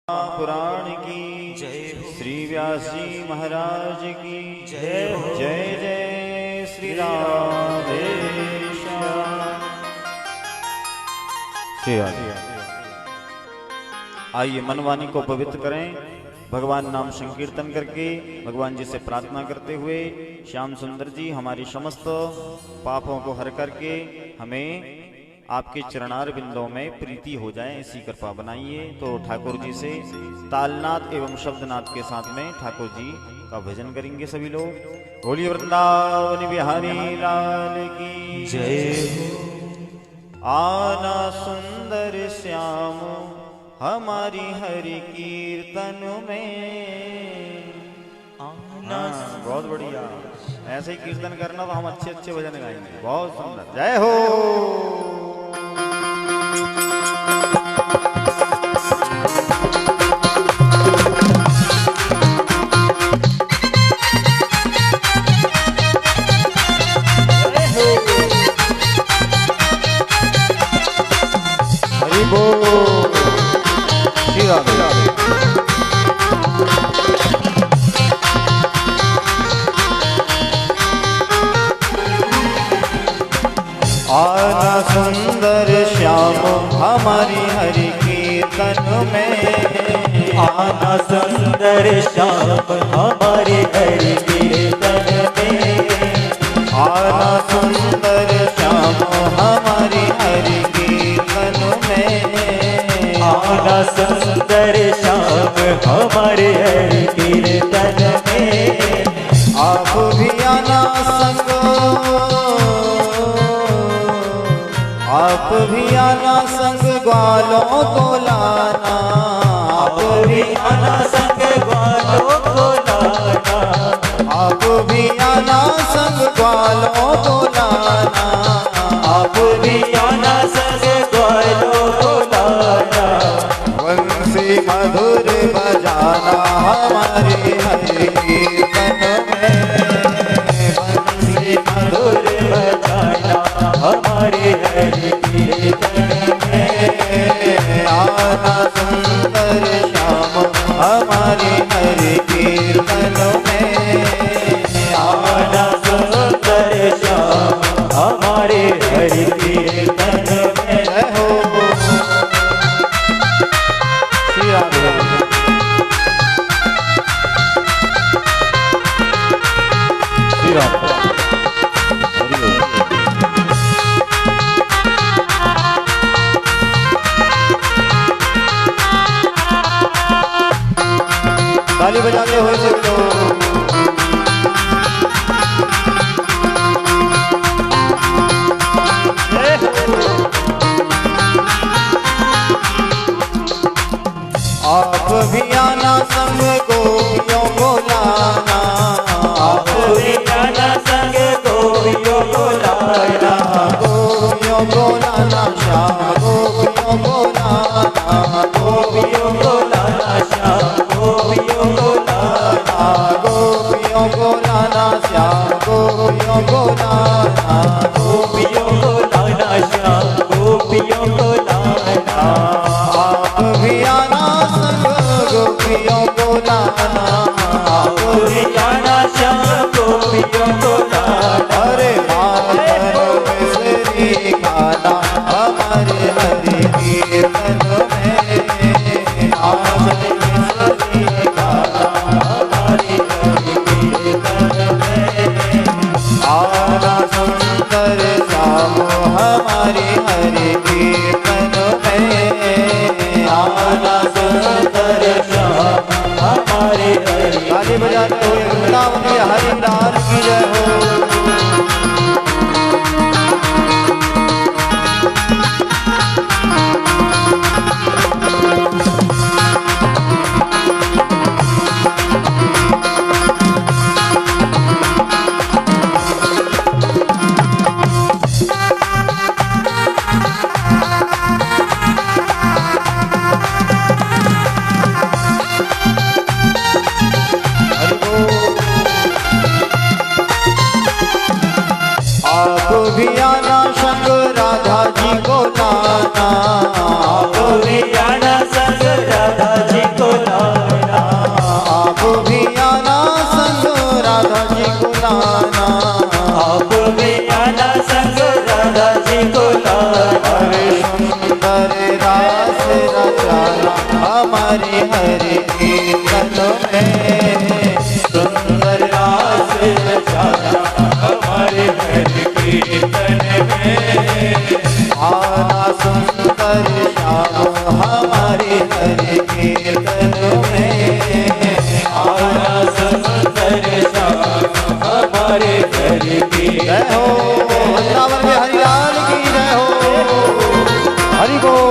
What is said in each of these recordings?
पुराण की जय, श्री व्यास जी महाराज की जय। जय जय श्री राधे श्याम। आइए मनवाणी को पवित्र करें, भगवान नाम संकीर्तन करके भगवान जी से प्रार्थना करते हुए श्याम सुंदर जी हमारी समस्त पापों को हर करके हमें आपके चरणार बिंदों में प्रीति हो जाए, ऐसी कृपा बनाइए। तो ठाकुर जी से तालनाद एवं शब्दनाद के साथ में ठाकुर जी का भजन करेंगे सभी लोग। बोलिए वृंदावन बिहारी लाल की जय। आना सुंदर श्याम हमारी हरि कीर्तन में आना। बहुत बढ़िया, ऐसे ही कीर्तन करना तो हम अच्छे अच्छे भजन गाएंगे। बहुत सुंदर, जय हो। हरि बोल श्री राधे। आना सुंदर श्याम हमारी हरि कीर्तन में, आना सुंदर श्याम हमारे हरि कीर्तन में, आना सुंदर श्याम हमारी हरि कीर्तन में, आना सुंदर श्याम हमारे हरि कीर्तन में। आप भी आना संग, आप भी आना संग ग्वालों को लाना, आप भी आना संग ग्वालों को लाना, आप भी आना संग ग्वालों को लाना, आप भी आना संग ग्वालों को लाना। वंशी मधुर बजाना हमारे हरि कीर्तन में, वंशी मधुर बजाना हमारे हरि कीर्तन में। आना सुंदर श्याम हमारे हरि कीर्तन में, आना सुंदर श्याम हमारे हरि कीर्तन में। जय हो श्री राधे। श्री राधे। ताली बजाते हुए सब लोग। आप भी आना संग गोपियों को लाना, आप भी आना संग गोपियों को लाना, गोपियों को लाना श्याम गोपियों को लाना, गोपियों को लाना श्याम गोपियों को लाना, गोपियों को लाना श्याम गोपियों को लाना, गोपियों को लाना श्याम गोपियों को लाना। आप भी आना संग गोपियों को लाना, आप भी आना श्याम गोपियों को लाना। अरे मातन मिश्री खाना हमारे हरि कीर्तन में, मातन मिश्री खाना हमारे हरि कीर्तन में। आना सुंदर श्याम हमारे हरि कीर्तन में, आना सुंदर श्याम हमारे हरि। ताली बजाते हुए वृंदावन बिहारी लाल की जय हो। आप भी आना संग राधा जी को लाना, आप भी आना संग राधा जी को हमारे हरि कीर्तन में। सुंदर रास रचाया हमारे हरि कीर्तन में। आना सुंदर श्याम हमारे हरि कीर्तन में। आना सुंदर श्याम हमारे हरि कीर्तन। जय हो वृंदावन में हरिलाल की जय हो। हरि बोल।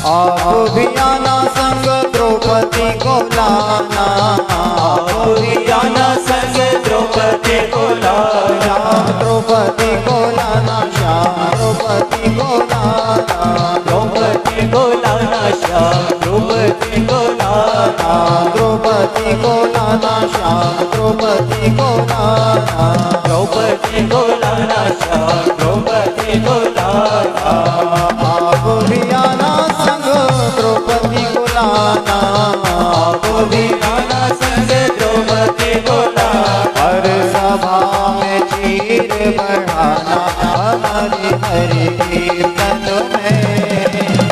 आप भी आना संग द्रौपदी को लाना। आप भी आना संग द्रौपदी को लाना। श्याम द्रौपदी को लाना। श्याम द्रौपदी को लाना। द्रौपदी को लाना श्याम द्रौपदी को लाना। द्रौपदी को लाना। श्याम द्रौपदी को लाना। द्रौपदी को लाना श्याम द्रौपदी को लाना। आप भी आना संग द्रौपदी को लाना। आप भी आना संग द्रौपदी को लाना। हर सभा में चीर बढ़ाना हमारे हरि कीर्तन में।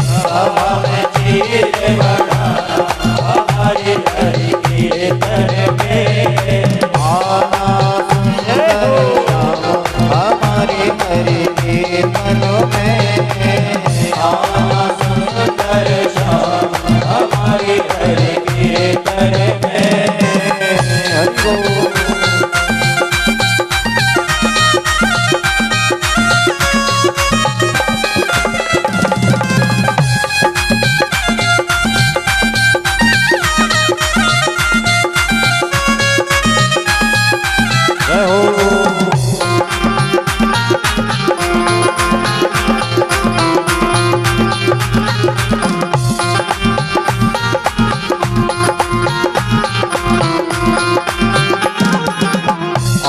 सभा में चीर बढ़ाना हमारे हरि कीर्तन में। आना सुंदर श्याम हमारे हरि कीर्तन में। आना सुंदर श्याम हमारे हरि कीर्तन में। हरि बोल। जय हो।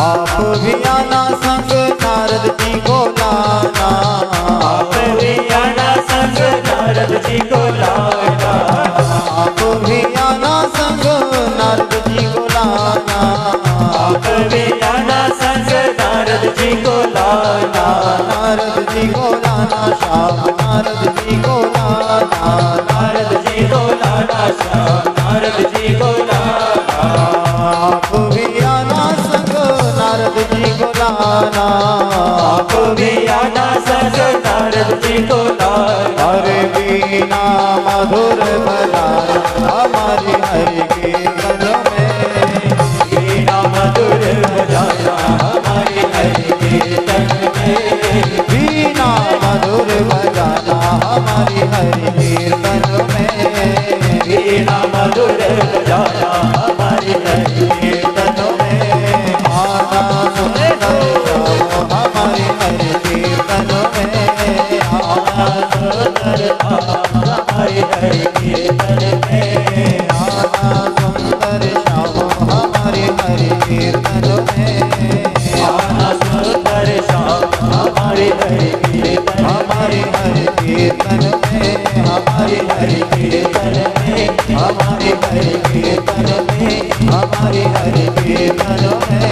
आप भी आना संग नारद जी को लाना। आप भी आना संग नारद जी को लाना। आप भी आना संग नारद जी को लाना। आप भी आना संग नारद जी को लाना। नारद जी को लाना। श्याम नारद जी को लाना। नारद जी को लाना श्याम नारद जी को लाना। आप भी आना संग नारद जी को लाना। आप भी आना संग नारद जी को लाना। हरे बीना मधुर बजाना हमारे हरि कीर्तन में। बीना मधुर बजाना हमारे हरि कीर्तन में। बीना मधुर बजाना हमारे हरि कीर्तन में। बीना मधुर बजाना हमारे हरि कीर्तन में। आना सुंदर श्याम हमारे हरि कीर्तन में। आना सुंदर हमारे हरि कीर्तन में। आना सुंदर श्याम हमारे हरि कीर्तन में। आना सुंदर श्याम हमारे हरि कीर्तन। हमारे हरि कीर्तन में। हमारे हरि कीर्तन में। हमारे हरि कीर्तन में। हमारे हरि कीर्तन में।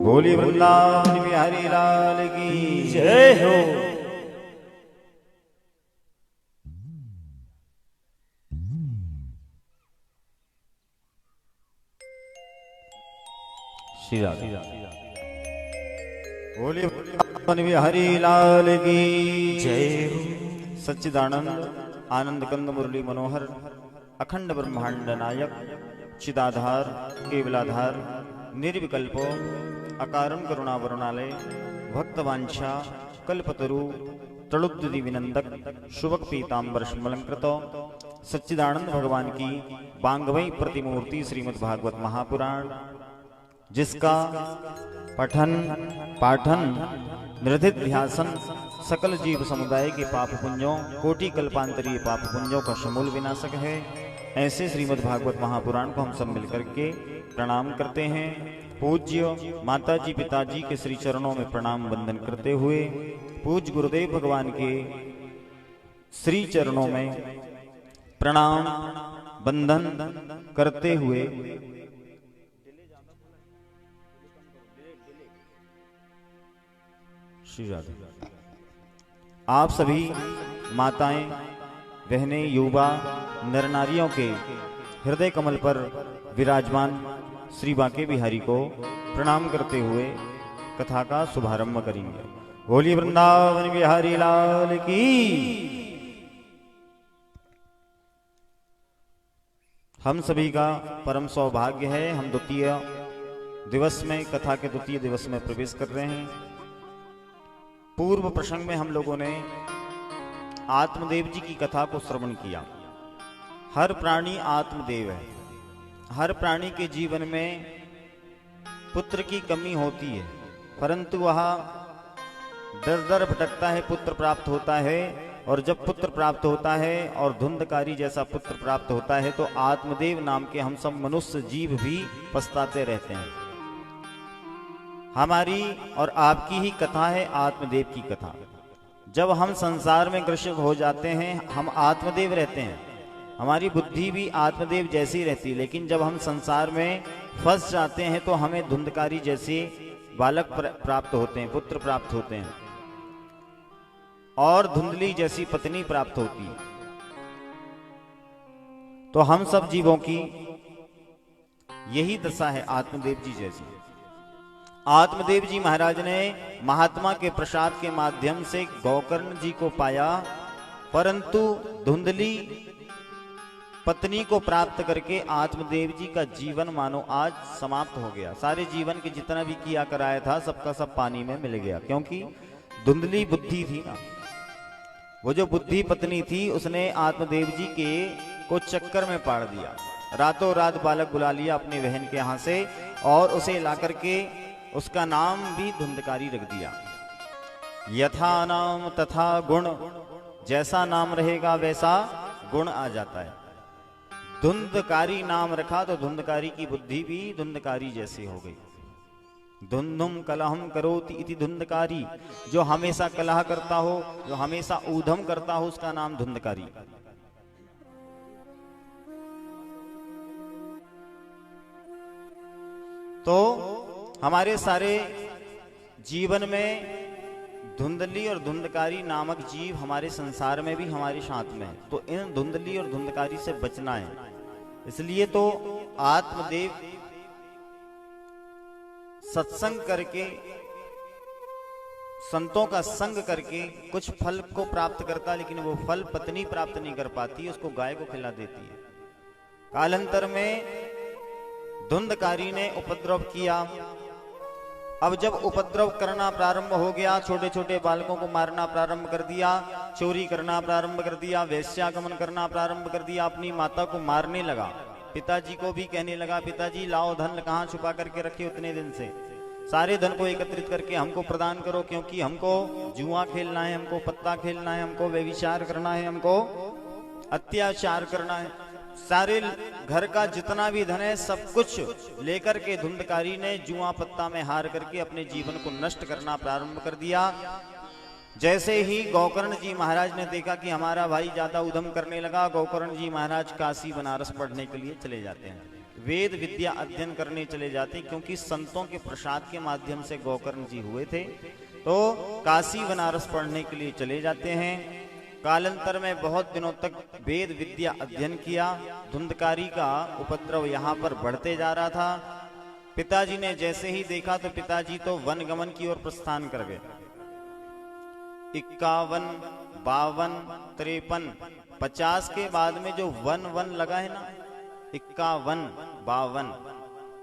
बोली वृंदावन बिहारी लाल की जय हो। श्री राधे। बोली वृंदावन बिहारी लाल की जय हो। सच्चिदानंद आनंद कंद मुरली मनोहर अखंड ब्रह्मांड नायक चिदाधार केवलाधार निर्विकल्पो अकारण करुणा वरुणालय भक्तवांछा कल्पतरु तड़ुद्दि विनंदक शुभक पीतांबर श्मलंकृत सच्चिदानंद भगवान की बांगवई प्रतिमूर्ति श्रीमद् भागवत महापुराण, जिसका पठन पाठन निरधिध्यासन सकल जीव समुदाय के पाप पुंजों, कोटि कल्पांतरीय पाप पुंजों का समूल विनाशक है। ऐसे श्रीमद् भागवत महापुराण को हम सब मिलकर के प्रणाम करते हैं। पूज्य माताजी पिताजी के श्री चरणों में प्रणाम वंदन करते हुए, पूज्य गुरुदेव भगवान के श्री चरणों में प्रणाम वंदन करते हुए श्री राधे। आप सभी माताएं, बहनें, युवा, नर नारियों के हृदय कमल पर विराजमान श्री बांके बिहारी को प्रणाम करते हुए कथा का शुभारंभ करेंगे। बोलिए वृंदावन बिहारी लाल की। हम सभी का परम सौभाग्य है, हम द्वितीय दिवस में, कथा के द्वितीय दिवस में प्रवेश कर रहे हैं। पूर्व प्रसंग में हम लोगों ने आत्मदेव जी की कथा को श्रवण किया। हर प्राणी आत्मदेव है। हर प्राणी के जीवन में पुत्र की कमी होती है, परंतु वह दर दर भटकता है, पुत्र प्राप्त होता है। और जब पुत्र प्राप्त होता है और धुंधकारी जैसा पुत्र प्राप्त होता है तो आत्मदेव नाम के हम सब मनुष्य जीव भी पछताते रहते हैं। हमारी और आपकी ही कथा है आत्मदेव की कथा। जब हम संसार में ग्रसित हो जाते हैं हम आत्मदेव रहते हैं, हमारी बुद्धि भी आत्मदेव जैसी रहती है, लेकिन जब हम संसार में फंस जाते हैं तो हमें धुंधकारी जैसे बालक प्राप्त होते हैं, पुत्र प्राप्त होते हैं और धुंधली जैसी पत्नी प्राप्त होती है। तो हम सब जीवों की यही दशा है आत्मदेव जी जैसी। आत्मदेव जी महाराज ने महात्मा के प्रसाद के माध्यम से गोकर्ण जी को पाया, परंतु धुंधली पत्नी को प्राप्त करके आत्मदेव जी का जीवन मानो आज समाप्त हो गया। सारे जीवन के जितना भी किया कराया था सबका सब पानी में मिल गया, क्योंकि धुंधली बुद्धि थी ना। वो जो बुद्धि पत्नी थी उसने आत्मदेव जी के को चक्कर में पाड़ दिया। रातों रात बालक बुला लिया अपनी बहन के यहाँ से और उसे लाकर के उसका नाम भी धुंधकारी रख दिया। यथा नाम तथा गुण, जैसा नाम रहेगा वैसा गुण आ जाता है। धुंधकारी नाम रखा तो धुंधकारी की बुद्धि भी धुंधकारी जैसी हो गई। धुंधुम कलहम करोति इति धुंधकारी, जो हमेशा कलह करता हो, जो हमेशा ऊधम करता हो, उसका नाम धुंधकारी। तो हमारे सारे जीवन में धुंधली और धुंधकारी नामक जीव हमारे संसार में भी हमारे साथ में है। तो इन धुंधली और धुंधकारी से बचना है। इसलिए तो आत्मदेव सत्संग करके, संतों का संग करके कुछ फल को प्राप्त करता, लेकिन वो फल पत्नी प्राप्त नहीं कर पाती, उसको गाय को खिला देती है। कालांतर में धुंधकारी ने उपद्रव किया। अब जब उपद्रव करना प्रारंभ हो गया, छोटे छोटे बालकों को मारना प्रारंभ कर दिया, चोरी करना प्रारंभ कर दिया, वेश्यागमन करना प्रारंभ कर दिया, अपनी माता को मारने लगा। पिताजी को भी कहने लगा, पिताजी लाओ धन कहाँ छुपा करके रखे उतने दिन से, सारे धन को एकत्रित करके हमको प्रदान करो, क्योंकि हमको जुआ खेलना है, हमको पत्ता खेलना है, हमको व्यभिचार करना है, हमको अत्याचार करना है। सारे घर का जितना भी धन है सब कुछ लेकर के धुंधकारी ने जुआ पत्ता में हार करके अपने जीवन को नष्ट करना प्रारंभ कर दिया। जैसे ही गोकर्ण जी महाराज ने देखा कि हमारा भाई ज्यादा उधम करने लगा, गोकर्ण जी महाराज काशी बनारस पढ़ने के लिए चले जाते हैं, वेद विद्या अध्ययन करने चले जाते हैं, क्योंकि संतों के प्रसाद के माध्यम से गोकर्ण जी हुए थे। तो काशी बनारस पढ़ने के लिए चले जाते हैं। कालांतर में बहुत दिनों तक वेद विद्या अध्ययन किया। धुंधकारी का उपद्रव यहाँ पर बढ़ते जा रहा था। पिताजी ने जैसे ही देखा तो पिताजी तो वन गमन की ओर प्रस्थान कर गए। 51, 52, 53, 50 के बाद में जो वन लगा है ना, 51, 52,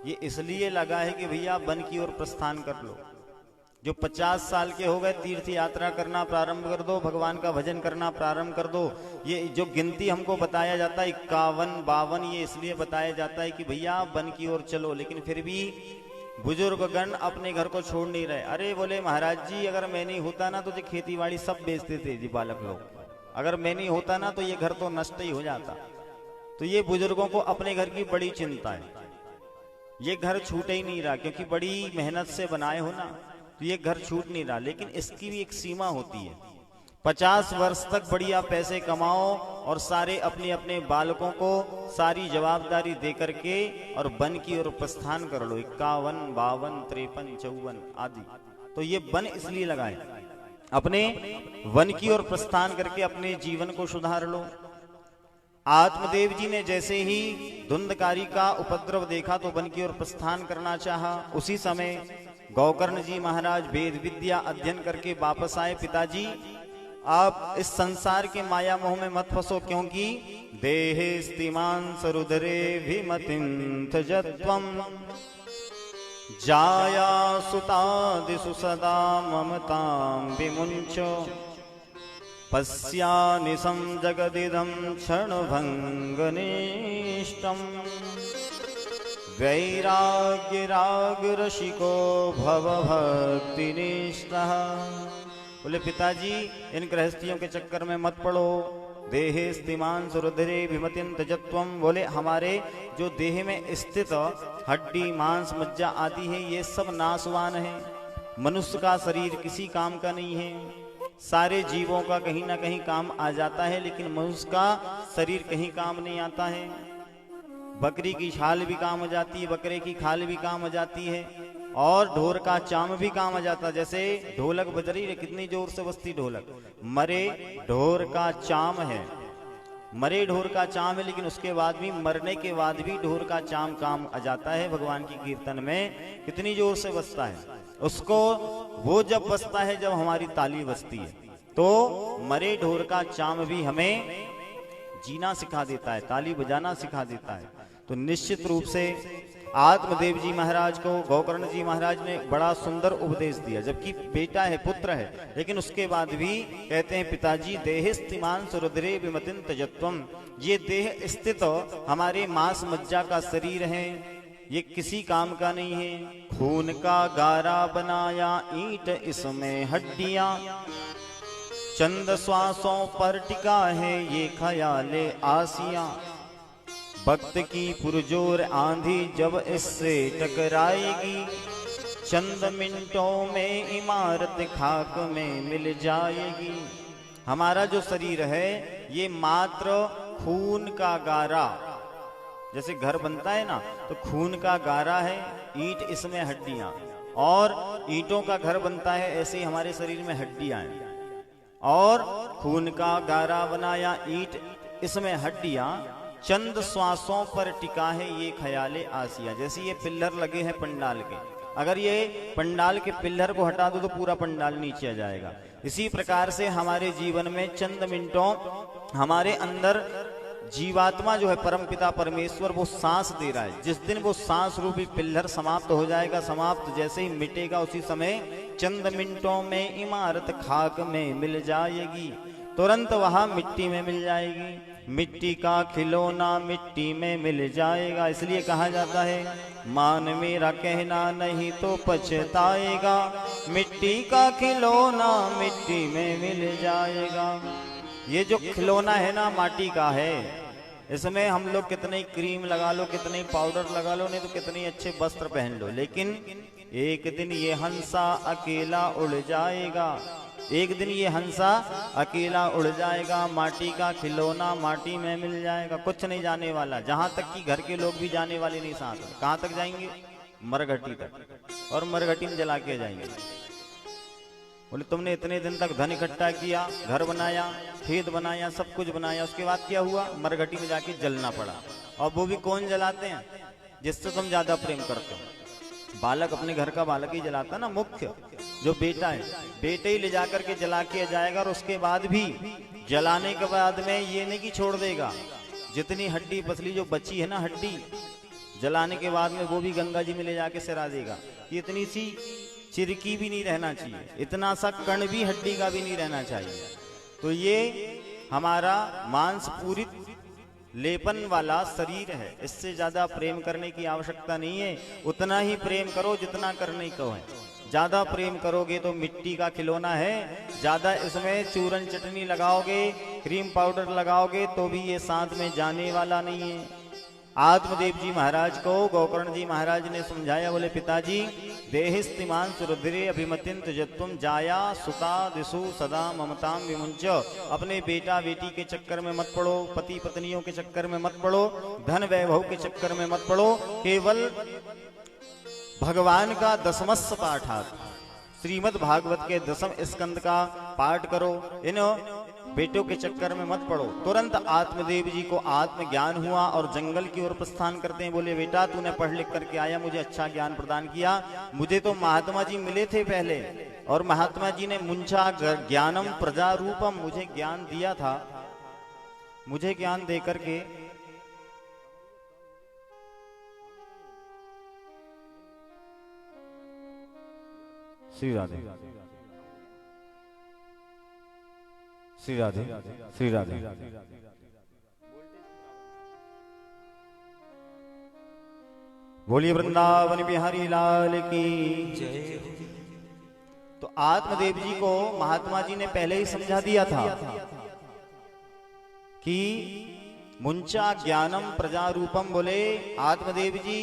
ये इसलिए लगा है कि भैया वन की ओर प्रस्थान कर लो। जो 50 साल के हो गए तीर्थ यात्रा करना प्रारंभ कर दो, भगवान का भजन करना प्रारंभ कर दो। ये जो गिनती हमको बताया जाता है 51, 52, ये इसलिए बताया जाता है कि भैया वन की ओर चलो, लेकिन फिर भी बुजुर्गगण अपने घर को छोड़ नहीं रहे। अरे बोले महाराज जी, अगर मैं नहीं होता ना तो ये खेती बाड़ी सब बेचते थे जी बालक लोग, अगर मैं नहीं होता ना तो ये घर तो नष्ट ही हो जाता। तो ये बुजुर्गों को अपने घर की बड़ी चिंता है, ये घर छूट ही नहीं रहा, क्योंकि बड़ी मेहनत से बनाए हो ना, तो ये घर छूट नहीं रहा। लेकिन इसकी भी एक सीमा होती है, 50 वर्ष तक बढ़िया पैसे कमाओ और सारे अपने अपने बालकों को सारी जवाबदारी दे करके और वन की ओर प्रस्थान कर लो। 51, 52, 53, 54 आदि। तो ये वन इसलिए लगाए, अपने वन की ओर प्रस्थान करके अपने जीवन को सुधार लो। आत्मदेव जी ने जैसे ही धुंधकारी का उपद्रव देखा तो वन की ओर प्रस्थान करना चाहा। उसी समय गोकर्ण जी महाराज वेद विद्या अध्ययन करके वापस आए। पिताजी, आप इस संसार के माया मोह में मत फंसो, क्योंकि देहे स्तिमान सरुदरे विमतिं त्यजत्वम् जाया सुतादिषु सदा ममतां विमुञ्च पश्यानिशं जगदिदं क्षणभङ्गनिष्टम् वैराग्यरागरसिको भवभक्तिनिष्ठः। बोले पिताजी, इन गृहस्थियों के चक्कर में मत पड़ो। देहे स्तिमान सुरुधरे विमतिं त्यजत्वम्। बोले हमारे जो देह में स्थित हड्डी मांस मज्जा आदि है, ये सब नाशवान है। मनुष्य का शरीर किसी काम का नहीं है। सारे जीवों का कहीं ना कहीं काम आ जाता है, लेकिन मनुष्य का शरीर कहीं काम नहीं आता है। बकरी की छाल भी काम आ जाती है, बकरे की खाल भी काम आ जाती है, और ढोर का चाम भी काम आ जाता है। जैसे ढोलक बज रही है, कितनी जोर से बजती ढोलक। मरे ढोर का चाम है, मरे ढोर का चाम है, लेकिन उसके बाद भी, मरने के बाद भी ढोर का चाम काम आ जाता है। भगवान की कीर्तन में कितनी जोर से बजता है उसको। वो जब बजता है जब हमारी ताली बजती है, तो मरे ढोर का चाम भी हमें जीना सिखा देता है, ताली बजाना सिखा देता है। तो निश्चित रूप से आत्मदेव जी महाराज को गोकर्ण जी महाराज ने बड़ा सुंदर उपदेश दिया, जबकि बेटा है, पुत्र है, लेकिन उसके बाद भी कहते हैं पिताजी, देह स्तिमान सुरुद्रे विमतिं त्यजत्वम्। ये देह स्थित हमारे मांस मज्जा का शरीर है, ये किसी काम का नहीं है। खून का गारा बनाया ईंट इसमें हड्डियां, चंद श्वासों पर टिका है ये ख्याले आसियां। भक्त की पुरजोर आंधी जब इससे टकराएगी, चंद मिनटों में इमारत खाक में मिल जाएगी। हमारा जो शरीर है ये मात्र खून का गारा, जैसे घर बनता है ना, तो खून का गारा है, ईंट इसमें हड्डियां, और ईंटों का घर बनता है, ऐसे ही हमारे शरीर में हड्डियां हैं। और खून का गारा बनाया ईंट इसमें हड्डियां, चंद श्वासों पर टिका है ये ख्याले आसिया। जैसे ये पिल्लर लगे हैं पंडाल के, अगर ये पंडाल के पिल्लर को हटा दो तो पूरा पंडाल नीचे आ जाएगा। इसी प्रकार से हमारे जीवन में चंद मिनटों हमारे अंदर जीवात्मा जो है परमपिता परमेश्वर वो सांस दे रहा है। जिस दिन वो सांस रूपी पिल्लर समाप्त हो जाएगा, समाप्त जैसे ही मिटेगा, उसी समय चंद मिनटों में इमारत खाक में मिल जाएगी, तुरंत वहां मिट्टी में मिल जाएगी। मिट्टी का खिलौना मिट्टी में मिल जाएगा। इसलिए कहा जाता है, मान मेरा कहना नहीं तो पछताएगा, मिट्टी का खिलौना मिट्टी में मिल जाएगा। ये जो खिलौना है ना, माटी का है, इसमें हम लोग कितने क्रीम लगा लो, कितने पाउडर लगा लो, नहीं तो कितने अच्छे वस्त्र पहन लो, लेकिन एक दिन ये हंसा अकेला उड़ जाएगा। एक दिन ये हंसा अकेला उड़ जाएगा, माटी का खिलौना माटी में मिल जाएगा, कुछ नहीं जाने वाला। जहां तक कि घर के लोग भी जाने वाले नहीं साथ। कहां तक जाएंगे? मरघटी तक, और मरघटी में जला के जाएंगे। बोले तुमने इतने दिन तक धन इकट्ठा किया, घर बनाया, खेत बनाया, सब कुछ बनाया, उसके बाद क्या हुआ? मरघटी में जाके जलना पड़ा। और वो भी कौन जलाते हैं? जिससे तुम ज्यादा प्रेम करते हो। बालक अपने घर का बालक ही जलाता ना, मुख्य जो बेटा है, बेटे ही ले जाकर के जला के जाएगा। और उसके बाद भी जलाने के बाद में ये नहीं कि छोड़ देगा, जितनी हड्डी पसली जो बची है ना हड्डी, जलाने के बाद में वो भी गंगा जी में ले जाके सिरा देगा। इतनी सी चिरकी भी नहीं रहना चाहिए, इतना सा कण भी हड्डी का भी नहीं रहना चाहिए। तो ये हमारा मांस पूरित लेपन वाला शरीर है, इससे ज्यादा प्रेम करने की आवश्यकता नहीं है। उतना ही प्रेम करो जितना करने को है। ज्यादा प्रेम करोगे तो मिट्टी का खिलौना है, ज्यादा इसमें चूरन चटनी लगाओगे, क्रीम पाउडर लगाओगे तो भी ये साथ में जाने वाला नहीं है। आत्मदेव जी महाराज को गोकर्ण जी महाराज ने समझाया, बोले पिताजी देहिस्तिमान सुरुद्रे अभिमतिंत जत्वम जाया सुता दिशु सदा ममताम विमुंच। अपने बेटा बेटी के चक्कर में मत पड़ो, पति पत्नियों के चक्कर में मत पड़ो, धन वैभव के चक्कर में मत पड़ो। केवल भगवान का दसमस्स पाठात, श्रीमद् भागवत के 10वें स्कंद का पाठ करो। इन बेटों के चक्कर में मत पड़ो। तुरंत आत्मदेव जी को आत्मज्ञान हुआ और जंगल की ओर प्रस्थान करते हैं। बोले बेटा तूने पढ़ लिख करके आया, मुझे अच्छा ज्ञान प्रदान किया। मुझे तो महात्मा जी मिले थे पहले, और महात्मा जी ने मुंचा ज्ञानम प्रजा रूपम, मुझे ज्ञान दिया था। मुझे ज्ञान दे करके श्री राधे श्री राधे श्री राधे। बोलिए वृंदावन बिहारी लाल की जय। तो आत्मदेव जी को महात्मा जी ने पहले ही समझा दिया था कि मुंचा ज्ञानम प्रजा रूपम। बोले आत्मदेव जी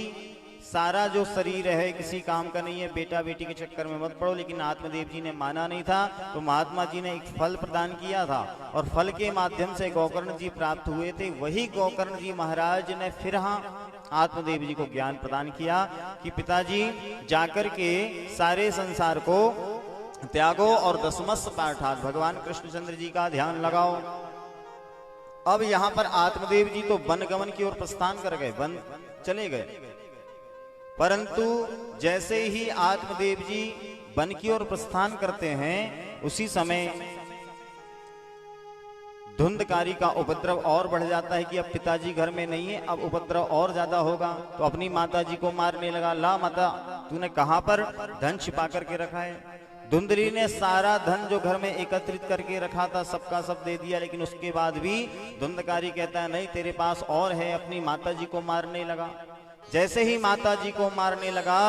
सारा जो शरीर है किसी काम का नहीं है, बेटा बेटी के चक्कर में मत पड़ो। लेकिन आत्मदेव जी ने माना नहीं था, तो महात्मा जी ने एक फल प्रदान किया था, और फल के माध्यम से गोकर्ण जी प्राप्त हुए थे। वही गोकर्ण जी महाराज ने फिर आत्मदेव जी को ज्ञान प्रदान किया कि पिताजी जाकर के सारे संसार को त्यागो और दसमस्स पाठात भगवान कृष्णचंद्र जी का ध्यान लगाओ। अब यहाँ पर आत्मदेव जी तो वन गमन की ओर प्रस्थान कर गए, वन चले गए। परंतु जैसे ही आत्मदेव जी वन की ओर प्रस्थान करते हैं, उसी समय धुंधकारी का उपद्रव और बढ़ जाता है कि अब पिताजी घर में नहीं है, अब उपद्रव और ज्यादा होगा। तो अपनी माता जी को मारने लगा। ला माता, तूने कहां पर धन छिपा करके रखा है? धुंधली ने सारा धन जो घर में एकत्रित करके रखा था सबका सब दे दिया, लेकिन उसके बाद भी धुंधकारी कहता है नहीं तेरे पास और है। अपनी माता जी को मारने लगा। जैसे ही माता जी को मारने लगा,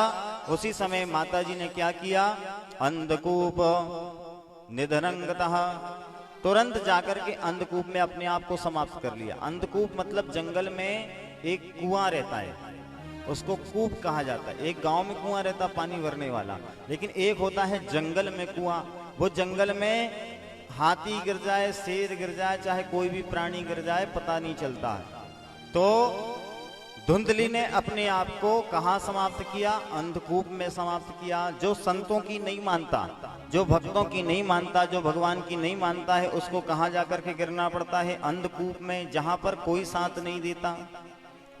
उसी समय माता जी ने क्या किया? अंधकूप निधनंगतः, तुरंत जाकर के अंधकूप में अपने आप को समाप्त कर लिया। अंधकूप मतलब जंगल में एक कुआं रहता है, उसको कूप कहा जाता है। एक गांव में कुआं रहता पानी भरने वाला, लेकिन एक होता है जंगल में कुआं। वो जंगल में हाथी गिर जाए, शेर गिर जाए, चाहे कोई भी प्राणी गिर जाए, पता नहीं चलता है। तो धुंधली ने अपने आप को कहां समाप्त किया? अंधकूप में समाप्त किया। जो संतों की नहीं मानता, जो भक्तों की नहीं मानता, जो भगवान की नहीं मानता है, उसको कहां जाकर के गिरना पड़ता है? अंधकूप में, जहां पर कोई साथ नहीं देता,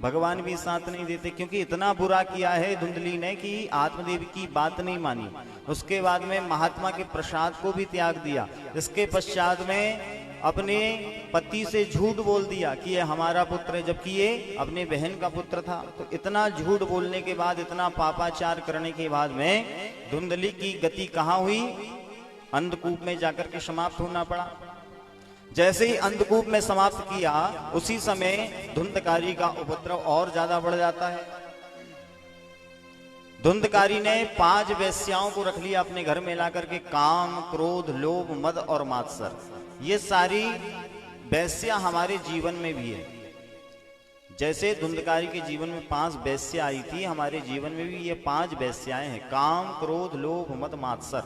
भगवान भी साथ नहीं देते। क्योंकि इतना बुरा किया है धुंधली ने कि आत्मदेव की बात नहीं मानी। उसके बाद में महात्मा के प्रसाद को भी त्याग दिया। इसके पश्चात में अपने पति से झूठ बोल दिया कि ये हमारा पुत्र है, जबकि ये अपने बहन का पुत्र था। तो इतना झूठ बोलने के बाद, इतना पापाचार करने के बाद में धुंधली की गति कहाँ हुई? अंधकूप में जाकर के समाप्त होना पड़ा। जैसे ही अंधकूप में समाप्त किया, उसी समय धुंधकारी का उपद्रव और ज्यादा बढ़ जाता है। धुंधकारी ने 5 वेश्याओं को रख लिया अपने घर में लाकर के। काम, क्रोध, लोभ, मद और मात्सर, ये सारी वेश्या हमारे जीवन में भी है। जैसे धुंधकारी के जीवन में 5 वेश्या आई थी, हमारे जीवन में भी ये 5 वेश्याएं हैं। काम, क्रोध, लोभ, मद, मात्सर।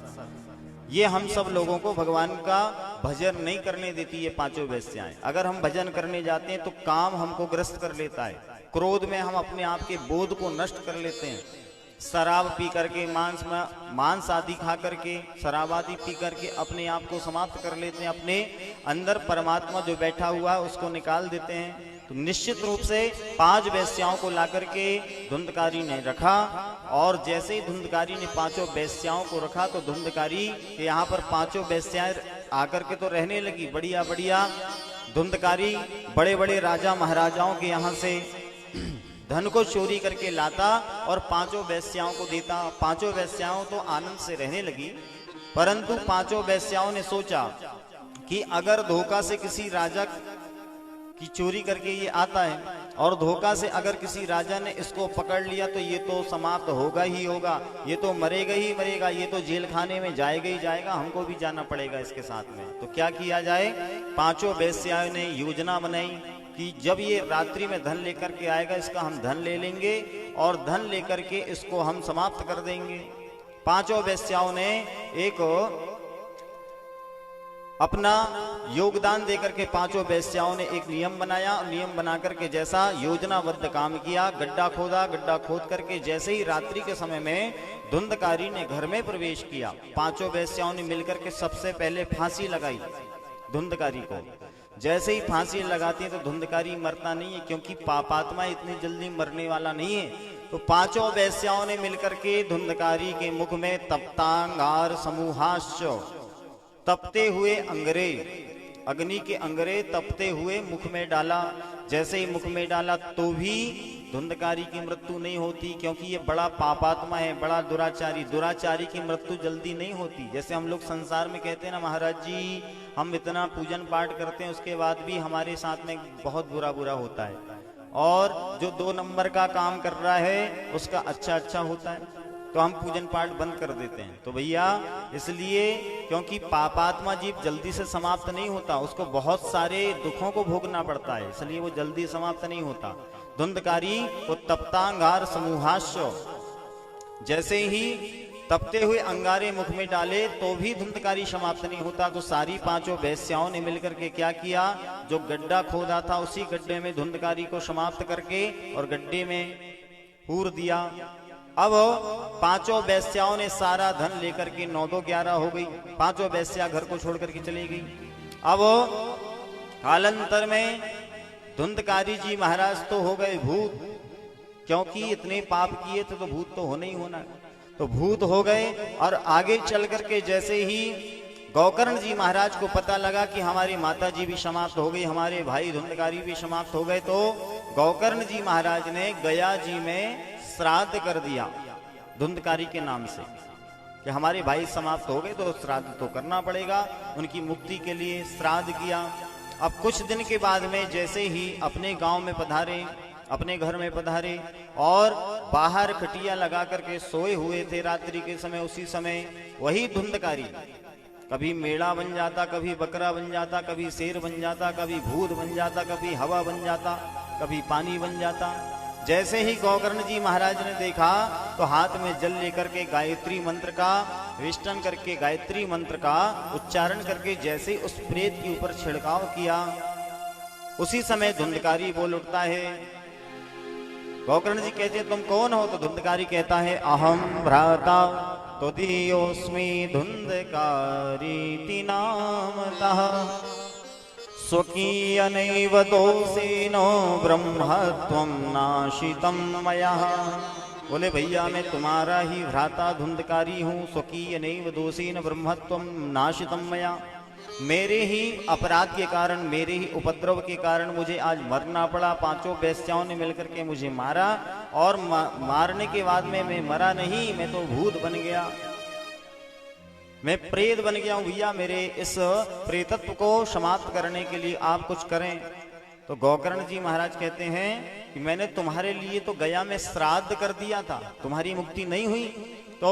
ये हम सब लोगों को भगवान का भजन नहीं करने देती ये 5 वेश्याएं। अगर हम भजन करने जाते हैं तो काम हमको ग्रस्त कर लेता है। क्रोध में हम अपने आप के बोध को नष्ट कर लेते हैं। शराब पी करके, मांस आदि खा करके, शराब आदि पी करके अपने आप को समाप्त कर लेते हैं। अपने अंदर परमात्मा जो बैठा हुआ है उसको निकाल देते हैं। तो निश्चित रूप से 5 वेश्याओं को लाकर के धुंधकारी ने रखा, और जैसे ही धुंधकारी ने 5 वेश्याओं को रखा तो धुंधकारी के यहाँ पर 5 वेश्याएं आकर के तो रहने लगी बढ़िया बढ़िया। धुंधकारी बड़े बड़े राजा महाराजाओं के यहाँ से धन को चोरी करके लाता और 5 वेश्याओं को देता। 5 वेश्याओं तो आनंद से रहने लगी, परंतु 5 वेश्याओं ने सोचा कि अगर धोखा से किसी राजा कि चोरी करके ये आता है, और धोखा से अगर किसी राजा ने इसको पकड़ लिया तो ये तो समाप्त होगा ही होगा, ये तो मरेगा ही मरेगा, ये तो जेल खाने में जाएगा ही जाएगा, हमको भी जाना पड़ेगा इसके साथ में। तो क्या किया जाए? पांचों वेश्याओं ने योजना बनाई कि जब ये रात्रि में धन लेकर के आएगा, इसका हम धन ले लेंगे और धन लेकर के इसको हम समाप्त कर देंगे। पांचों वेश्याओं ने एक अपना योगदान देकर के पांचों वेश्याओं ने एक नियम बनाया। नियम बना करके जैसा योजनाबद्ध काम किया, गड्ढा खोदा, गड्ढा खोद करके जैसे ही रात्रि के समय में धुंधकारी ने घर में प्रवेश किया, पांचों वेश्याओं ने मिलकर के सबसे पहले फांसी लगाई धुंधकारी को। जैसे ही फांसी लगाती है तो धुंधकारी मरता नहीं है, क्योंकि पापात्मा इतनी जल्दी मरने वाला नहीं है। तो पांचों वेश्याओं ने मिलकर के धुंधकारी के मुख में तप्तांगार समूहाश्च, तपते हुए अंगरे, अग्नि के अंगरे तपते हुए मुख में डाला। जैसे ही मुख में डाला तो भी धुंधकारी की मृत्यु नहीं होती, क्योंकि ये बड़ा पापात्मा है, बड़ा दुराचारी। दुराचारी की मृत्यु जल्दी नहीं होती। जैसे हम लोग संसार में कहते हैं ना, महाराज जी हम इतना पूजन पाठ करते हैं, उसके बाद भी हमारे साथ में बहुत बुरा बुरा होता है, और जो 2 नंबर का काम कर रहा है उसका अच्छा होता है, तो हम पूजन पाठ बंद कर देते हैं। तो भैया इसलिए, क्योंकि पापात्मा जीव जल्दी से समाप्त नहीं होता, उसको बहुत सारे दुखों को भोगना पड़ता है, इसलिए वो जल्दी समाप्त नहीं होता। धुंधकारी वो तप्तांगार समूहाश्च, जैसे ही तपते हुए अंगारे मुख में डाले तो भी धुंधकारी समाप्त नहीं होता। तो सारी पांचों वेश्याओं ने मिलकर के क्या किया, जो गड्ढा खोदा था उसी गड्ढे में धुंधकारी को समाप्त करके और गड्ढे में पूर दिया। अब पांचों वेश्याओं ने सारा धन लेकर के 9-11 हो गई, पांचों वेश्या घर को छोड़ करके चली गई। अब कालांतर में धुंधकारी जी महाराज तो हो गए भूत, क्योंकि इतने पाप किए थे तो भूत तो होना ही होना, तो भूत हो गए। और आगे चल करके जैसे ही गौकर्ण जी महाराज को पता लगा कि हमारी माता जी भी समाप्त हो गई, हमारे भाई धुंधकारी भी समाप्त हो गए, तो गौकर्ण जी महाराज ने गया जी में श्राद्ध कर दिया धुंधकारी के नाम से, कि हमारे भाई समाप्त हो गए तो श्राद्ध तो करना पड़ेगा, उनकी मुक्ति के लिए श्राद्ध किया। अब कुछ दिन के बाद में जैसे ही अपने गांव में पधारे, अपने घर में पधारे, और बाहर खटिया लगा करके सोए हुए थे रात्रि के समय, उसी समय वही धुंधकारी कभी मेढ़ा बन जाता, कभी बकरा बन जाता, कभी शेर बन जाता, कभी भूत बन जाता, कभी हवा बन जाता, कभी पानी बन जाता। जैसे ही गौकर्ण जी महाराज ने देखा तो हाथ में जल लेकर के गायत्री मंत्र का विष्टन करके, गायत्री मंत्र का उच्चारण करके जैसे उस प्रेत के ऊपर छिड़काव किया, उसी समय धुंधकारी बोल उठता है। गौकर्ण जी कहते हैं तुम कौन हो? तो धुंधकारी कहता है अहम भ्राता त्वदीयोऽस्मि धुंधकारीति नामतः, स्वकीयनैव दोषेनो ब्रह्मत्वं नाशितं मया। बोले भैया मैं तुम्हारा ही भ्राता धुंधकारी हूँ, स्वकीयनैव दोषेन ब्रह्मत्वं नाशितं मया। मेरे ही अपराध के कारण, मेरे ही उपद्रव के कारण मुझे आज मरना पड़ा। पांचों वेश्याओं ने मिलकर के मुझे मारा, और मारने के बाद में मैं मरा नहीं, मैं तो भूत बन गया, मैं प्रेत बन गया हूं। भैया मेरे इस प्रेतत्व को समाप्त करने के लिए आप कुछ करें। तो गौकर्ण जी महाराज कहते हैं कि मैंने तुम्हारे लिए तो गया में श्राद्ध कर दिया था, तुम्हारी मुक्ति नहीं हुई। तो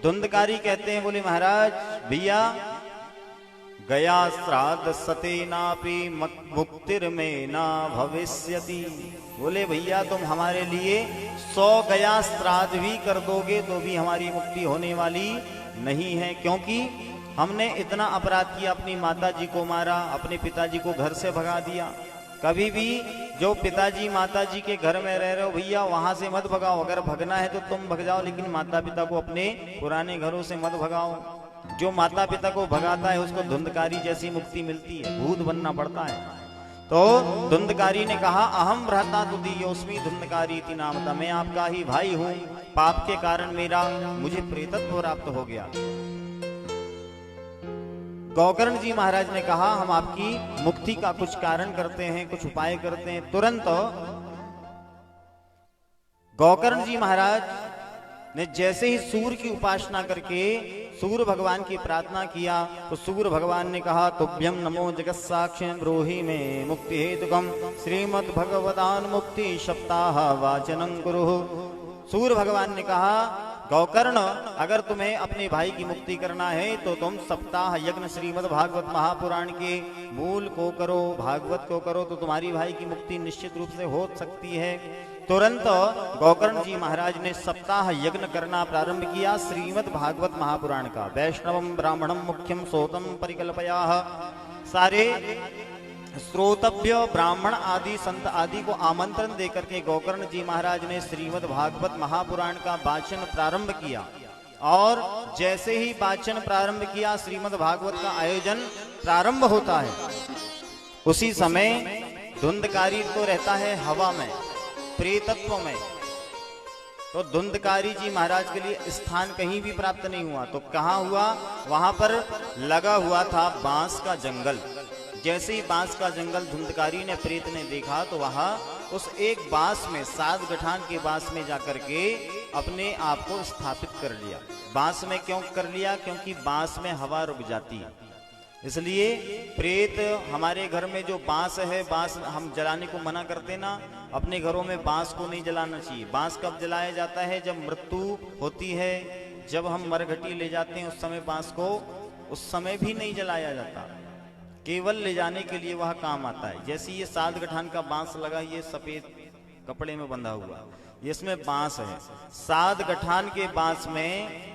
धुंधकारी कहते हैं, बोले महाराज भैया गया श्राद्ध सतेनापि मुक्तिर्मे ना भविष्यति। बोले भैया तुम हमारे लिए 100 गया श्राद्ध भी कर दोगे तो भी हमारी मुक्ति होने वाली नहीं है, क्योंकि हमने इतना अपराध किया, अपनी माता जी को मारा, अपने पिताजी को घर से भगा दिया। कभी भी जो पिताजी माता जी के घर में रह रहे हो भैया वहां से मत भगाओ, अगर भगना है तो तुम भग जाओ, लेकिन माता पिता को अपने पुराने घरों से मत भगाओ। जो माता पिता को भगाता है उसको धुंधकारी जैसी मुक्ति मिलती है, भूत बनना पड़ता है। तो धुंधकारी ने कहा अहम भ्राता तुदीयोऽस्मि धुंधकारीति नामतः, मैं आपका ही भाई हूं, पाप के कारण मुझे प्रेतत्व प्राप्त हो गया। गौकर्ण जी महाराज ने कहा हम आपकी मुक्ति का कुछ कारण करते हैं, कुछ उपाय करते हैं। तुरंत गौकर्ण जी महाराज ने जैसे ही सूर्य की उपासना करके सूर्य भगवान की प्रार्थना किया तो सूर्य भगवान ने कहा, तुभ्यं नमो जगत साक्षी ब्रूहि में मुक्ति हेतुकम श्रीमद् भगवतान मुक्ति सप्ताह वाचनं कुरु। सूर्य भगवान ने कहा, गौकर्ण, अगर तुम्हें अपने भाई की मुक्ति करना है तो तुम सप्ताह यज्ञ श्रीमद् भागवत महापुराण के मूल को करो, भागवत को करो, तो तुम्हारी भाई की मुक्ति निश्चित रूप से हो सकती है। तुरंत गौकर्ण जी महाराज ने सप्ताह यज्ञ करना प्रारंभ किया श्रीमद् भागवत महापुराण का। वैष्णवम ब्राह्मणम मुख्यम सोतम परिकल्पयाः। सारे श्रोतव्य ब्राह्मण आदि संत आदि को आमंत्रण देकर के गौकर्ण जी महाराज ने श्रीमद् भागवत महापुराण का वाचन प्रारंभ किया। और जैसे ही वाचन प्रारंभ किया, श्रीमद् भागवत का आयोजन प्रारंभ होता है, उसी समय धुंधकारी तो रहता है हवा में, प्रेतत्व में। तो धुंधकारी जी महाराज के लिए स्थान कहीं भी प्राप्त नहीं हुआ। तो कहाँ हुआ? वहां पर लगा हुआ था बांस का जंगल। जैसे ही बांस का जंगल धुंधकारी ने, प्रेत ने देखा, तो वहां उस एक बांस में, 7 गठान के बांस में जाकर के अपने आप को स्थापित कर लिया। बांस में क्यों कर लिया? क्योंकि बांस में हवा रुक जाती है। इसलिए प्रेत, हमारे घर में जो बांस है, बांस हम जलाने को मना करते ना, अपने घरों में बांस को नहीं जलाना चाहिए। बांस कब जलाया जाता है? जब मृत्यु होती है, जब हम मरघटी ले जाते हैं, उस समय बांस को उस समय भी नहीं जलाया जाता, केवल ले जाने के लिए वह काम आता है। जैसे ये 7 गठान का बांस लगा, ये सफेद कपड़े में बंधा हुआ, ये इसमें बांस है। 7 गठान के बांस में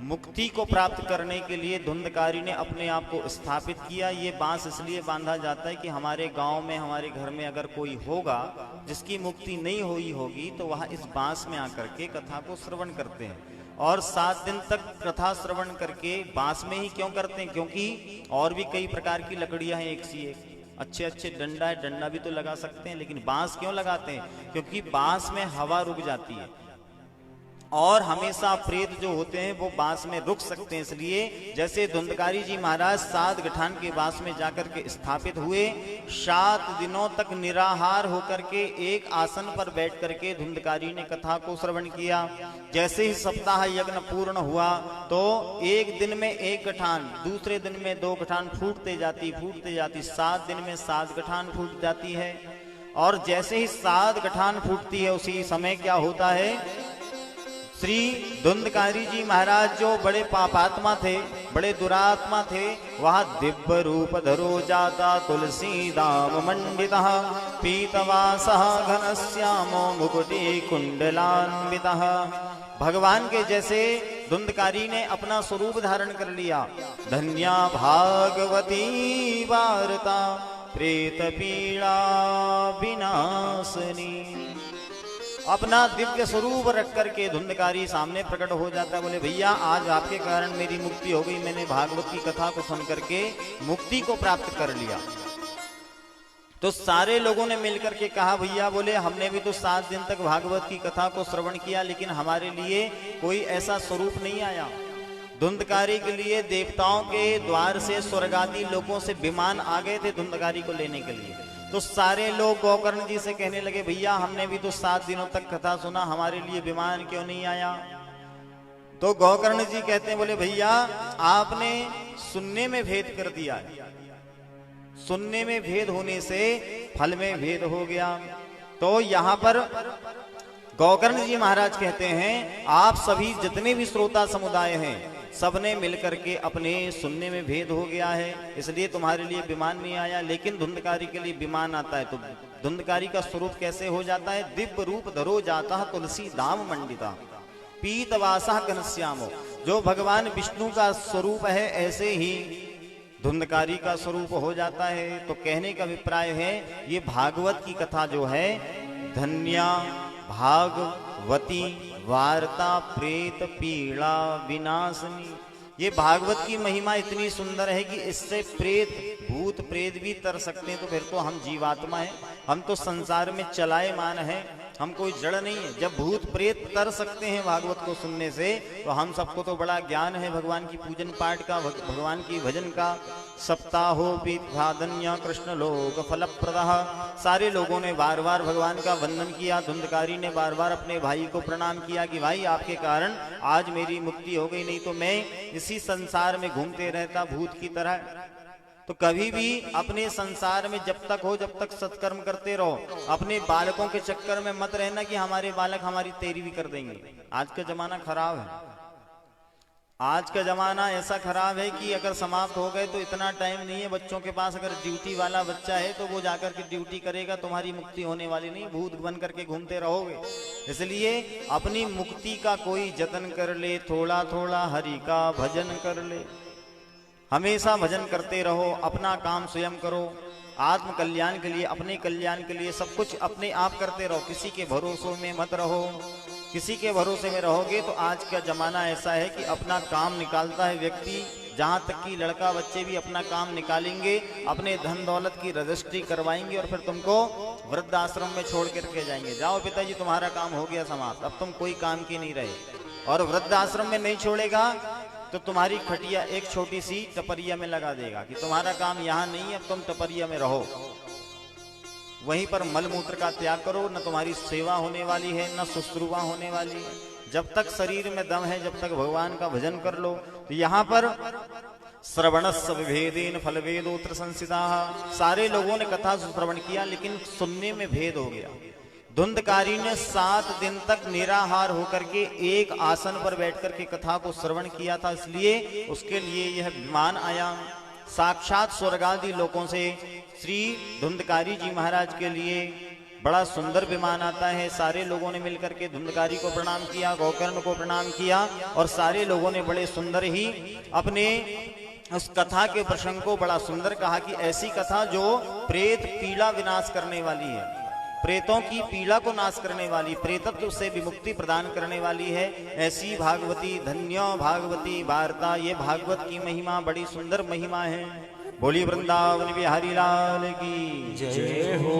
मुक्ति को प्राप्त करने के लिए धुंधकारी ने अपने आप को स्थापित किया। ये बांस इसलिए बांधा जाता है कि हमारे गांव में, हमारे घर में अगर कोई होगा जिसकी मुक्ति नहीं हुई होगी, तो वह इस बांस में आकर के कथा को श्रवण करते हैं। और 7 दिन तक कथा श्रवण करके बांस में ही क्यों करते हैं? क्योंकि और भी कई प्रकार की लकड़ियां हैं, एक सी एक, अच्छे अच्छे डंडा है, डंडा भी तो लगा सकते हैं, लेकिन बांस क्यों लगाते हैं? क्योंकि बांस में हवा रुक जाती है और हमेशा प्रेत जो होते हैं वो बांस में रुक सकते हैं। इसलिए जैसे धुंधकारी जी महाराज 7 गठान के बांस में जाकर के स्थापित हुए, 7 दिनों तक निराहार होकर के एक आसन पर बैठ करके धुंधकारी ने कथा को श्रवण किया। जैसे ही सप्ताह यज्ञ पूर्ण हुआ तो एक दिन में 1 गठान, दूसरे दिन में 2 गठान फूटते जाती 7 दिन में 7 गठान फूट जाती है। और जैसे ही 7 गठान फूटती है, उसी समय क्या होता है? श्री धुंधकारी जी महाराज जो बड़े पापात्मा थे, बड़े दुरात्मा थे, वह दिव्य रूप धरो जाता तुलसी दाम मंडितः पीतवासः घनश्यामो मुकुटी कुंडलान्वितः। भगवान के जैसे धुंधकारी ने अपना स्वरूप धारण कर लिया। धन्या भागवती वार्ता प्रेत पीड़ा विनाशनी। अपना दिव्य स्वरूप रख करके धुंधकारी सामने प्रकट हो जाता है। बोले, भैया आज आपके कारण मेरी मुक्ति हो गई, मैंने भागवत की कथा को सुन करके मुक्ति को प्राप्त कर लिया। तो सारे लोगों ने मिलकर के कहा, भैया बोले हमने भी तो 7 दिन तक भागवत की कथा को श्रवण किया, लेकिन हमारे लिए कोई ऐसा स्वरूप नहीं आया। धुंधकारी के लिए देवताओं के द्वार से, स्वर्ग आदि लोगों से विमान आ गए थे धुंधकारी को लेने के लिए। तो सारे लोग गौकर्ण जी से कहने लगे, भैया हमने भी तो 7 दिनों तक कथा सुना, हमारे लिए विमान क्यों नहीं आया? तो गौकर्ण जी कहते हैं, बोले भैया आपने सुनने में भेद कर दिया है, सुनने में भेद होने से फल में भेद हो गया। तो यहाँ पर गौकर्ण जी महाराज कहते हैं, आप सभी जितने भी श्रोता समुदाय हैं, सबने मिलकर के अपने सुनने में भेद हो गया है, इसलिए तुम्हारे लिए विमान नहीं आया, लेकिन धुंधकारी के लिए विमान आता है। तो धुंधकारी का स्वरूप कैसे हो जाता है? दिव्य रूप धरो जाता तुलसी दाम मंडिता पीतवासा घनश्यामो। जो भगवान विष्णु का स्वरूप है, ऐसे ही धुंधकारी का स्वरूप हो जाता है। तो कहने का अभिप्राय है, ये भागवत की कथा जो है, धन्या भागवती वार्ता प्रेत पीड़ा विनाशनी। ये भागवत की महिमा इतनी सुंदर है कि इससे प्रेत, भूत प्रेत भी तर सकते हैं। तो फिर तो हम जीवात्मा हैं, हम तो संसार में चलायमान हैं, हम कोई जड़ नहीं है। जब भूत प्रेत तर सकते हैं भागवत को सुनने से, तो हम सबको तो बड़ा ज्ञान है भगवान की पूजन पाठ का, भगवान की भजन का। सप्ताहो विधाधन्य कृष्ण लोक फलप्रदः। सारे लोगों ने बार बार भगवान का वंदन किया। धुंधकारी ने बार बार अपने भाई को प्रणाम किया कि भाई आपके कारण आज मेरी मुक्ति हो गई, नहीं तो मैं इसी संसार में घूमते रहता भूत की तरह। तो कभी भी अपने संसार में जब तक हो, जब तक सत्कर्म करते रहो। अपने बालकों के चक्कर में मत रहना कि हमारे बालक हमारी तेरी भी कर देंगे। आज का जमाना खराब है। आज का जमाना ऐसा खराब है कि अगर समाप्त हो गए तो इतना टाइम नहीं है बच्चों के पास। अगर ड्यूटी वाला बच्चा है तो वो जाकर के ड्यूटी करेगा, तुम्हारी मुक्ति होने वाली नहीं, भूत बन करके घूमते रहोगे। इसलिए अपनी मुक्ति का कोई जतन कर ले, थोड़ा थोड़ा हरि का भजन कर ले। हमेशा भजन करते रहो, अपना काम स्वयं करो। आत्म कल्याण के लिए, अपने कल्याण के लिए सब कुछ अपने आप करते रहो। किसी के भरोसों में मत रहो। किसी के भरोसे में रहोगे तो आज का जमाना ऐसा है कि अपना काम निकालता है व्यक्ति। जहां तक कि लड़का बच्चे भी अपना काम निकालेंगे, अपने धन दौलत की रजिस्ट्री करवाएंगे और फिर तुमको वृद्धाश्रम में छोड़ के रखे जाएंगे। जाओ पिताजी तुम्हारा काम हो गया समाप्त, अब तुम कोई काम की नहीं रहे। और वृद्धाश्रम में नहीं छोड़ेगा तो तुम्हारी खटिया एक छोटी सी टपरिया में लगा देगा कि तुम्हारा काम यहाँ नहीं है, अब तुम टपरिया में रहो। वहीं पर मलमूत्र का त्याग करो। न तुम्हारी सेवा होने वाली है, न शुश्रूषा होने वाली है। जब तक शरीर में दम है, जब तक भगवान का भजन कर लो। तो यहाँ पर श्रवणस्य विभेदेन फलवेदोत्र संसिता। सारे लोगों ने कथा श्रवण किया, लेकिन सुनने में भेद हो गया। धुंधकारी ने 7 दिन तक निराहार होकर के एक आसन पर बैठकर के कथा को श्रवण किया था, इसलिए उसके लिए यह विमान आया। साक्षात स्वर्गादि लोकों से श्री धुंधकारी जी महाराज के लिए बड़ा सुंदर विमान आता है। सारे लोगों ने मिलकर के धुंधकारी को प्रणाम किया, गोकर्ण को प्रणाम किया, और सारे लोगों ने बड़े सुंदर ही अपने उस कथा के प्रसंग को बड़ा सुंदर कहा कि ऐसी कथा जो प्रेत पीड़ा विनाश करने वाली है, प्रेतों की पीड़ा को नाश करने वाली, प्रेतत्व से विमुक्ति प्रदान करने वाली है। ऐसी भागवती, धन्य भागवती वार्ता। ये भागवत की महिमा बड़ी सुंदर महिमा है। बोली वृंदावन बिहारी लाल की जय हो।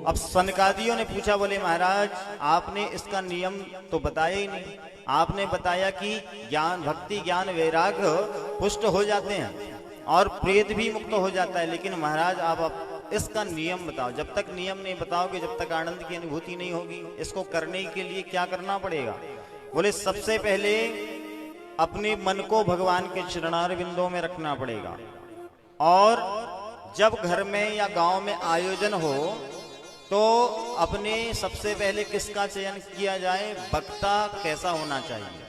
अब सनकादियों ने पूछा, बोले महाराज आपने इसका नियम तो बताया ही नहीं। आपने बताया कि ज्ञान, भक्ति, ज्ञान, वैराग्य पुष्ट हो जाते हैं और प्रेत भी मुक्त हो जाता है, लेकिन महाराज आप इसका नियम बताओ। जब तक नियम नहीं बताओगे, जब तक आनंद की अनुभूति नहीं होगी। इसको करने के लिए क्या करना पड़ेगा? बोले सबसे पहले अपने मन को भगवान के चरणार बिंदों में रखना पड़ेगा। और जब घर में या गांव में आयोजन हो तो अपने सबसे पहले किसका चयन किया जाए? वक्ता कैसा होना चाहिए।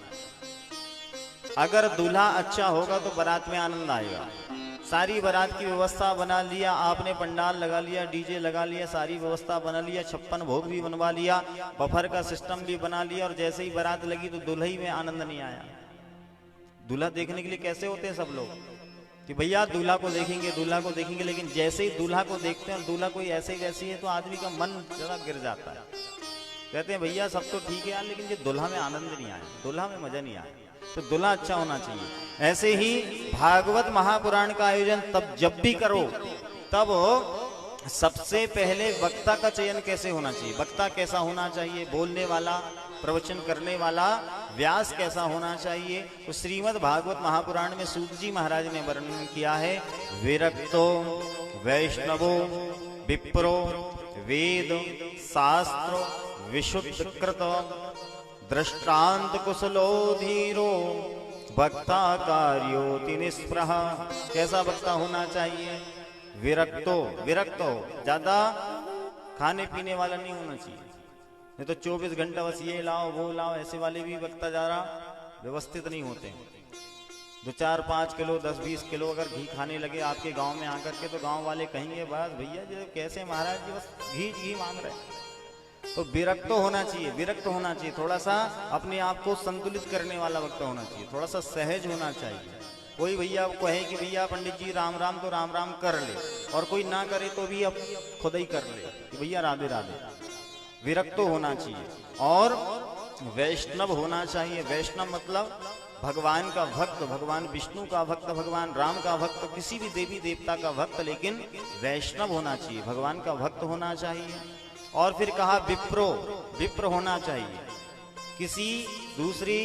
अगर दूल्हा अच्छा होगा तो बारात में आनंद आएगा। सारी बारात की व्यवस्था बना लिया आपने, पंडाल लगा लिया, डीजे लगा लिया, सारी व्यवस्था बना लिया, 56 भोग भी बनवा लिया, बफर का सिस्टम भी बना लिया, और जैसे ही बारात लगी तो दुल्हई में आनंद नहीं आया। दूल्हा देखने के लिए कैसे होते हैं सब लोग कि भैया दूल्हा को देखेंगे, दूल्हा को देखेंगे, लेकिन जैसे ही दूल्हा को देखते हैं और दूल्हा कोई ऐसे ही वैसी है तो आदमी का मन जरा गिर जाता है। कहते हैं भैया सब तो ठीक है यार, लेकिन ये दूल्हा में आनंद नहीं आया, दूल्हा में मजा नहीं आया। तो दूल्हा अच्छा होना चाहिए। ऐसे ही भागवत महापुराण का आयोजन तब जब भी करो तब सबसे पहले वक्ता का चयन कैसे होना चाहिए, वक्ता कैसा होना चाहिए, बोलने वाला, प्रवचन करने वाला व्यास कैसा होना चाहिए। तो श्रीमद् भागवत महापुराण में सूत जी महाराज ने वर्णन किया है, विरक्तो वैष्णवो विप्रो वेद शास्त्र विशुद्ध कृत दृष्टांत कुशलो धीरो वक्ता कार्योति निष्प्रह। कैसा वक्ता होना चाहिए? विरक्तो, विरक्त हो, ज्यादा खाने पीने वाला नहीं होना चाहिए। नहीं तो 24 घंटा बस ये लाओ वो लाओ, ऐसे वाले भी वक्ता ज्यादा व्यवस्थित नहीं होते। 2, 4, 5 किलो 10, 20 किलो अगर घी खाने लगे आपके गांव में आकर के तो गांव वाले कहेंगे बस भैया जी कैसे महाराज जी बस घी मांग रहे हैं। तो विरक्त होना चाहिए, विरक्त होना चाहिए। थोड़ा सा अपने आप को संतुलित करने वाला वक्ता होना चाहिए, थोड़ा सा सहज होना चाहिए। कोई भैया कहे कि भैया पंडित जी राम राम तो राम राम कर ले, और कोई ना करे तो भी अब खुद ही कर ले कि भैया राधे राधे। विरक्त होना चाहिए और वैष्णव होना चाहिए। वैष्णव मतलब भगवान का भक्त, भगवान विष्णु का भक्त, भगवान राम का भक्त, किसी भी देवी देवता का भक्त, लेकिन वैष्णव होना चाहिए, भगवान का भक्त होना चाहिए। और फिर कहा विप्रो, विप्र होना चाहिए। किसी दूसरी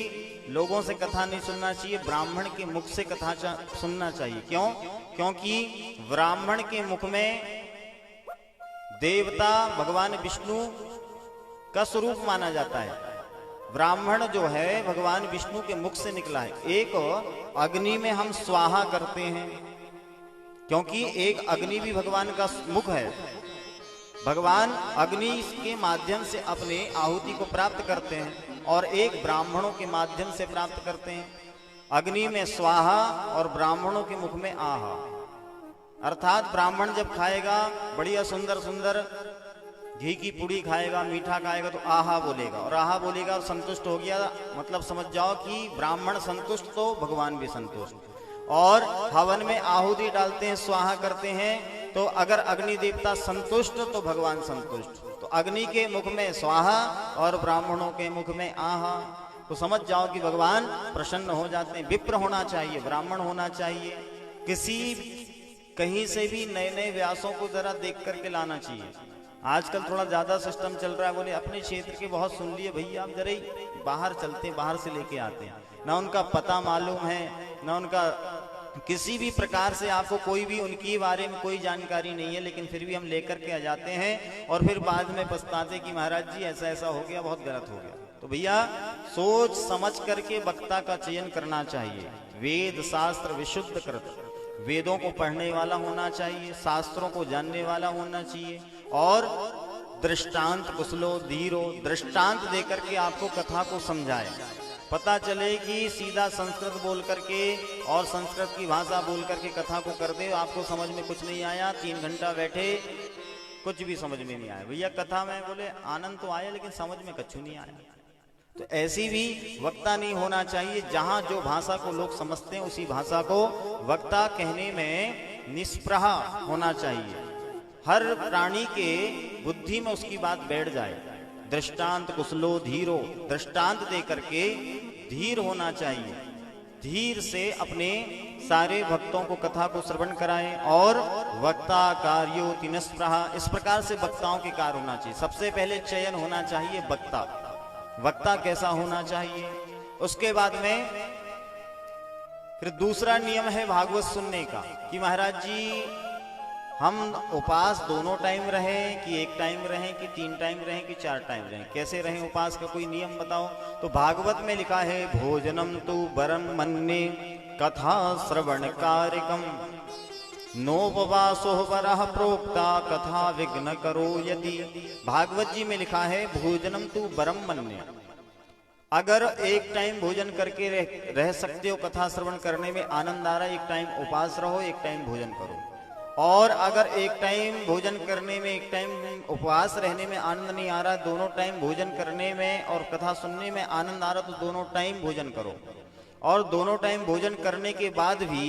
लोगों से कथा नहीं सुनना चाहिए, ब्राह्मण के मुख से कथा सुनना चाहिए। क्यों? क्योंकि ब्राह्मण के मुख में देवता भगवान विष्णु का स्वरूप माना जाता है। ब्राह्मण जो है भगवान विष्णु के मुख से निकला है। एक अग्नि में हम स्वाहा करते हैं, क्योंकि एक अग्नि भी भगवान का मुख है। भगवान अग्नि के माध्यम से अपने आहुति को प्राप्त करते हैं और एक ब्राह्मणों के माध्यम से प्राप्त करते हैं। अग्नि में स्वाहा और ब्राह्मणों के मुख में आहा। अर्थात ब्राह्मण जब खाएगा बढ़िया सुंदर सुंदर घी की पुड़ी खाएगा, मीठा खाएगा तो आहा बोलेगा, और आहा बोलेगा और संतुष्ट हो गया, मतलब समझ जाओ कि ब्राह्मण संतुष्ट तो भगवान भी संतुष्ट। और हवन में आहुति डालते हैं, स्वाहा करते हैं, तो अगर अग्नि देवता संतुष्ट तो भगवान संतुष्ट। तो अग्नि के मुख में स्वाहा और ब्राह्मणों के मुख में आहा, तो समझ जाओ कि भगवान प्रसन्न हो जाते हैं। विप्र होना चाहिए, ब्राह्मण होना चाहिए। किसी कहीं से भी नए नए व्यासों को जरा देख करके लाना चाहिए। आजकल थोड़ा ज्यादा सिस्टम चल रहा है, बोले अपने क्षेत्र के बहुत सुन लिए भैया, आप जरा ही बाहर चलते हैं, बाहर से लेके आते हैं। ना उनका पता मालूम है, ना उनका किसी भी प्रकार से आपको कोई भी उनकी बारे में कोई जानकारी नहीं है, लेकिन फिर भी हम लेकर के आ जाते हैं और फिर बाद में पछताते कि महाराज जी ऐसा ऐसा हो गया, बहुत गलत हो गया। तो भैया सोच समझ करके वक्ता का चयन करना चाहिए। वेद शास्त्र विशुद्ध कृत, वेदों को पढ़ने वाला होना चाहिए, शास्त्रों को जानने वाला होना चाहिए, और दृष्टांत कुशलो धीरो, दृष्टांत देकर के आपको कथा को समझाए। पता चले कि सीधा संस्कृत बोल करके और संस्कृत की भाषा बोल करके कथा को कर दे, आपको समझ में कुछ नहीं आया, 3 घंटा बैठे कुछ भी समझ में नहीं आया। भैया कथा में बोले आनंद तो आया लेकिन समझ में कछु नहीं आया। तो ऐसी भी वक्ता नहीं होना चाहिए। जहां जो भाषा को लोग समझते हैं उसी भाषा को वक्ता कहने में निष्प्रह होना चाहिए। हर प्राणी के बुद्धि में उसकी बात बैठ जाए। दृष्टांत कुशलो धीरो, दृष्टांत दे करके धीर होना चाहिए। धीर से अपने सारे भक्तों को कथा को श्रवण कराएं। और वक्ता कार्योति निष्प्रह, इस प्रकार से वक्ताओं के कार्य होना चाहिए। सबसे पहले चयन होना चाहिए वक्ता, वक्ता कैसा होना चाहिए। उसके बाद में फिर दूसरा नियम है भागवत सुनने का, कि महाराज जी हम उपास दोनों टाइम रहें कि एक टाइम रहें कि 3 टाइम रहें कि 4 टाइम रहें, कैसे रहें उपास का कोई नियम बताओ। तो भागवत में लिखा है भोजनम तु वरम मन्ये कथा श्रवण कार्यकम नोपवासो वरः प्रोक्ता कथा विघ्न करो यदि। भागवत जी में लिखा है भोजनम तु वरम मन्ये, अगर एक टाइम भोजन करके रह सकते हो, कथा श्रवण करने में आनंद आ रहा है, एक टाइम उपास रहो, एक टाइम भोजन करो। और अगर एक टाइम भोजन करने में एक टाइम उपवास रहने में आनंद नहीं आ रहा, दोनों टाइम भोजन करने में और कथा सुनने में आनंद आ रहा, तो दोनों टाइम भोजन करो। और दोनों टाइम भोजन करने के बाद भी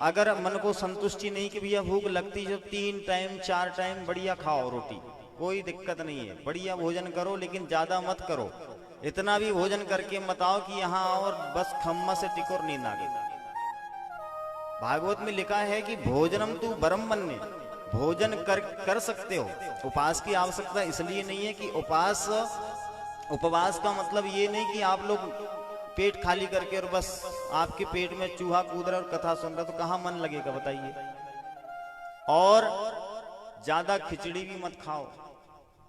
अगर मन को संतुष्टि नहीं कि भैया भूख लगती, जो 3 टाइम 4 टाइम बढ़िया खाओ रोटी, कोई दिक्कत नहीं है, बढ़िया भोजन करो, लेकिन ज्यादा मत करो। इतना भी भोजन करके मत आओ कि यहाँ और बस खम्मा से टिकोर नींद आ गई। भागवत में लिखा है कि भोजनम तु वरम मन्ये, भोजन कर सकते हो। उपवास की आवश्यकता इसलिए नहीं है कि उपवास का मतलब ये नहीं कि आप लोग पेट खाली करके और बस आपके पेट में चूहा कूद रहा और कथा सुन रहा, तो कहाँ मन लगेगा बताइए। और ज्यादा खिचड़ी भी मत खाओ,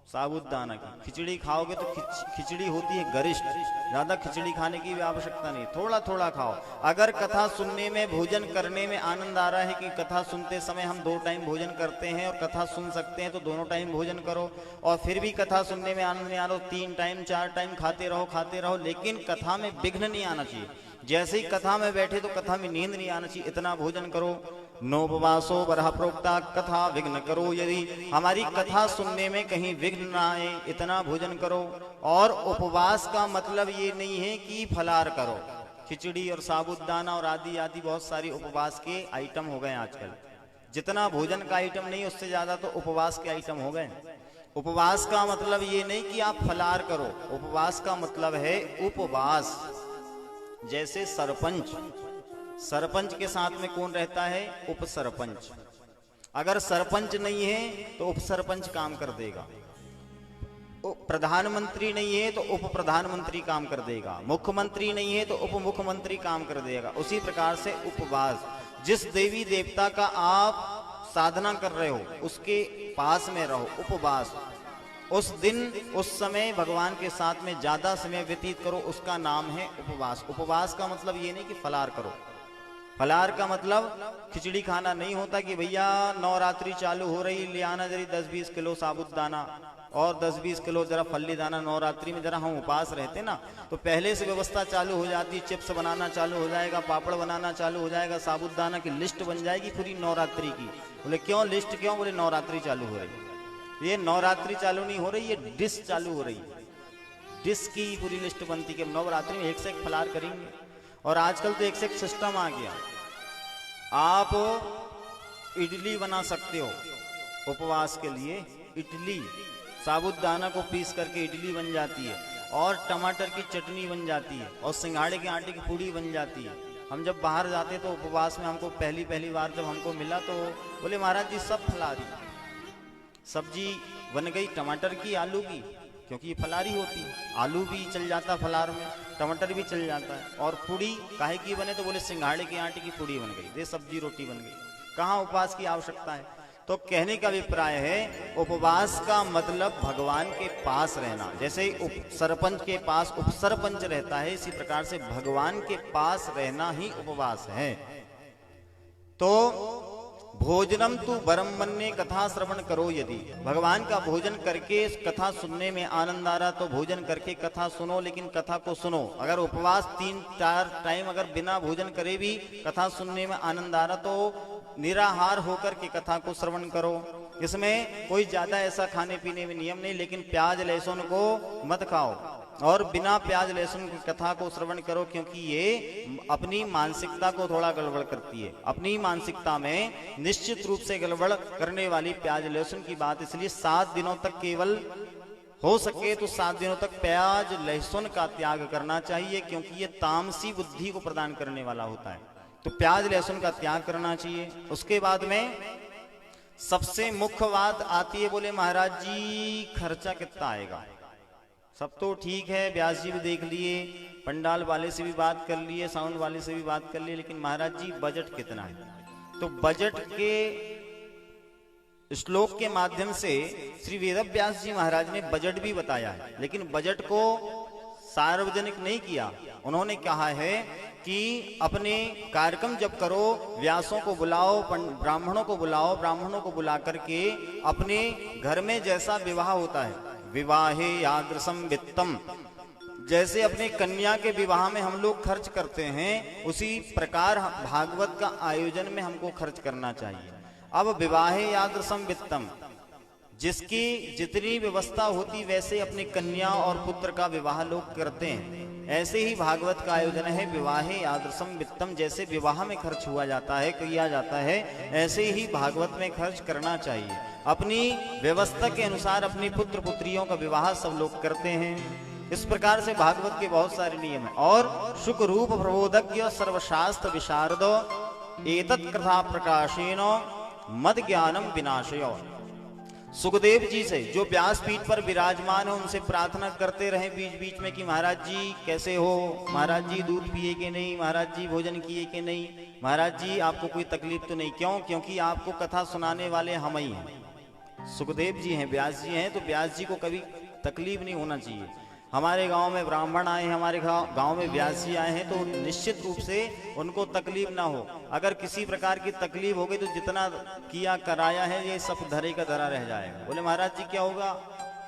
साबूदाना की खिचड़ी खाओगे तो खिचड़ी होती है गरिष्ठ, ज्यादा खिचड़ी खाने की भी आवश्यकता नहीं, थोड़ा थोड़ा खाओ। अगर कथा सुनने में भोजन करने में आनंद आ रहा है कि कथा सुनते समय हम 2 टाइम भोजन करते हैं और कथा सुन सकते हैं, तो दोनों टाइम भोजन करो। और फिर भी कथा सुनने में आनंद नहीं आ रहा, 3 टाइम 4 टाइम खाते रहो, लेकिन कथा में विघ्न नहीं आना चाहिए। जैसे ही कथा में बैठे तो कथा में नींद नहीं आना चाहिए, इतना भोजन करो। नोपवासो वरः प्रोक्ता कथा विघ्न करो यदि, हमारी कथा सुनने में कहीं विघ्न ना आए, इतना भोजन करो। और उपवास का मतलब ये नहीं है कि फलाहार करो, खिचड़ी और साबूदाना और आदि आदि बहुत सारी उपवास के आइटम हो गए आजकल। जितना भोजन का आइटम नहीं उससे ज्यादा तो उपवास के आइटम हो गए। उपवास का मतलब ये नहीं कि आप फलाहार करो, उपवास का मतलब है उपवास। जैसे सरपंच के साथ में कौन रहता है? उप सरपंच। अगर सरपंच नहीं है तो उप सरपंच काम कर देगा। प्रधानमंत्री नहीं है तो उप प्रधानमंत्री काम कर देगा, मुख्यमंत्री नहीं है तो उप मुख्यमंत्री काम कर देगा। उसी प्रकार से उपवास, जिस देवी देवता का आप साधना कर रहे हो उसके पास में रहो, उपवास। उस दिन उस समय भगवान के साथ में ज्यादा समय व्यतीत करो, उसका नाम है उपवास। उपवास का मतलब ये नहीं कि फलार करो। फलार का मतलब खिचड़ी खाना नहीं होता कि भैया नवरात्रि चालू हो रही, ले आना जरी 10-20 किलो साबुत दाना और 10-20 किलो जरा फल्ली दाना। नवरात्रि में जरा हम उपास रहते ना तो पहले से व्यवस्था चालू हो जाती, चिप्स बनाना चालू हो जाएगा, पापड़ बनाना चालू हो जाएगा, साबुत दाना की लिस्ट बन जाएगी पूरी नवरात्रि की। बोले क्यों लिस्ट क्यों? बोले नवरात्रि चालू हो रही। ये नवरात्रि चालू नहीं हो रही, ये डिश चालू हो रही। डिश की पूरी लिस्ट बनती कि नवरात्रि में एक से एक फलार करेंगे। और आजकल तो एक से एक सिस्टम आ गया, आप इडली बना सकते हो उपवास के लिए। इडली साबुत दाना को पीस करके इडली बन जाती है, और टमाटर की चटनी बन जाती है, और सिंघाड़े के आटे की पूड़ी बन जाती है। हम जब बाहर जाते तो उपवास में हमको पहली बार जब हमको मिला तो बोले महाराज जी सब फलारी। सब्जी बन गई टमाटर की, आलू की, क्योंकि ये फलारी होती है। आलू भी चल जाता फलार में, टमाटर भी चल जाता है। और पूड़ी काहे की बने? तो बोले सिंघाड़े के आटे की पूड़ी बन गई, दे सब्जी रोटी बन गई। कहाँ उपवास की आवश्यकता है? तो कहने का अभिप्राय है उपवास का मतलब भगवान के पास रहना। जैसे सरपंच के पास उपसरपंच रहता है, इसी प्रकार से भगवान के पास रहना ही उपवास है। तो भोजनम तु वरम मन्ये कथा श्रवण करो यदि। भगवान का भोजन करके इस कथा सुनने में आनंद आ रहा तो भोजन करके कथा सुनो, लेकिन कथा को सुनो। अगर उपवास 3-4 टाइम अगर बिना भोजन करे भी कथा सुनने में आनंद आ रहा तो निराहार होकर के कथा को श्रवण करो। इसमें कोई ज्यादा ऐसा खाने पीने में नियम नहीं, लेकिन प्याज लहसुन को मत खाओ और बिना प्याज लहसुन की कथा को श्रवण करो, क्योंकि ये अपनी मानसिकता को थोड़ा गड़बड़ करती है। अपनी मानसिकता में निश्चित रूप से गड़बड़ करने वाली प्याज लहसुन की बात। इसलिए 7 दिनों तक केवल हो सके तो 7 दिनों तक प्याज लहसुन का त्याग करना चाहिए, क्योंकि ये तामसी बुद्धि को प्रदान करने वाला होता है। तो प्याज लहसुन का त्याग करना चाहिए। उसके बाद में सबसे मुख्य बात आती है, बोले महाराज जी खर्चा कितना आएगा? सब तो ठीक है, व्यास जी भी देख लिए, पंडाल वाले से भी बात कर लिए, साउंड वाले से भी बात कर लिए, लेकिन महाराज जी बजट कितना है? तो बजट के श्लोक के माध्यम से श्री वेदव्यास जी महाराज ने बजट भी बताया है, लेकिन बजट को सार्वजनिक नहीं किया। उन्होंने कहा है कि अपने कार्यक्रम जब करो व्यासों को बुलाओ, ब्राह्मणों को बुलाओ, ब्राह्मणों को बुला करके अपने घर में जैसा विवाह होता है, विवाहे यादृशम वित्तम, जैसे अपने कन्या के विवाह में हम लोग खर्च करते हैं उसी प्रकार भागवत का आयोजन में हमको खर्च करना चाहिए। अब विवाहे यादृशम वित्तम, जिसकी जितनी व्यवस्था होती वैसे अपनी कन्या और पुत्र का विवाह लोग करते हैं, ऐसे ही भागवत का आयोजन है विवाहे यादृशम वित्तम। जैसे विवाह में खर्च हुआ जाता है, किया जाता है, ऐसे ही भागवत में खर्च करना चाहिए। अपनी व्यवस्था के अनुसार अपनी पुत्र पुत्रियों का विवाह सब लोग करते हैं। इस प्रकार से भागवत के बहुत सारे नियम हैं। और शुक रूप प्रबोधज्ञ सर्वशास्त्र विशारद एतत् कथा प्रकाशेन मद ज्ञानम विनाशय। सुखदेव जी से जो व्यासपीठ पर विराजमान है उनसे प्रार्थना करते रहे बीच बीच में कि महाराज जी कैसे हो, महाराज जी दूध पिए कि नहीं, महाराज जी भोजन किए कि नहीं, महाराज जी आपको कोई तकलीफ तो नहीं? क्यों? क्योंकि आपको कथा सुनाने वाले हम ही हैं, सुखदेव जी हैं, व्यास जी हैं। तो व्यास जी को कभी तकलीफ नहीं होना चाहिए। हमारे गांव में ब्राह्मण आए हैं, हमारे गांव में व्यास जी आए हैं, तो निश्चित रूप से उनको तकलीफ ना हो। अगर किसी प्रकार की तकलीफ हो गई तो जितना किया कराया है ये सब धरे का धरा रह जाएगा। बोले महाराज जी क्या होगा?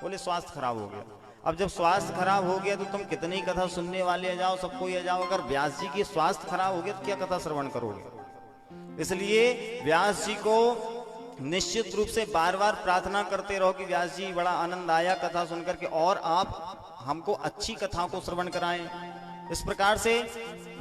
बोले स्वास्थ्य खराब हो गया। अब जब स्वास्थ्य खराब हो गया तो तुम कितनी कथा सुनने वाले आ जाओ, सबको आ जाओ, अगर व्यास जी की स्वास्थ्य खराब हो गया तो क्या कथा श्रवण करोगे? इसलिए व्यास जी को निश्चित रूप से बार बार प्रार्थना करते रहो कि व्यास जी बड़ा आनंद आया कथा सुनकर के, और आप हमको अच्छी कथाओं को श्रवण कराएं। इस प्रकार से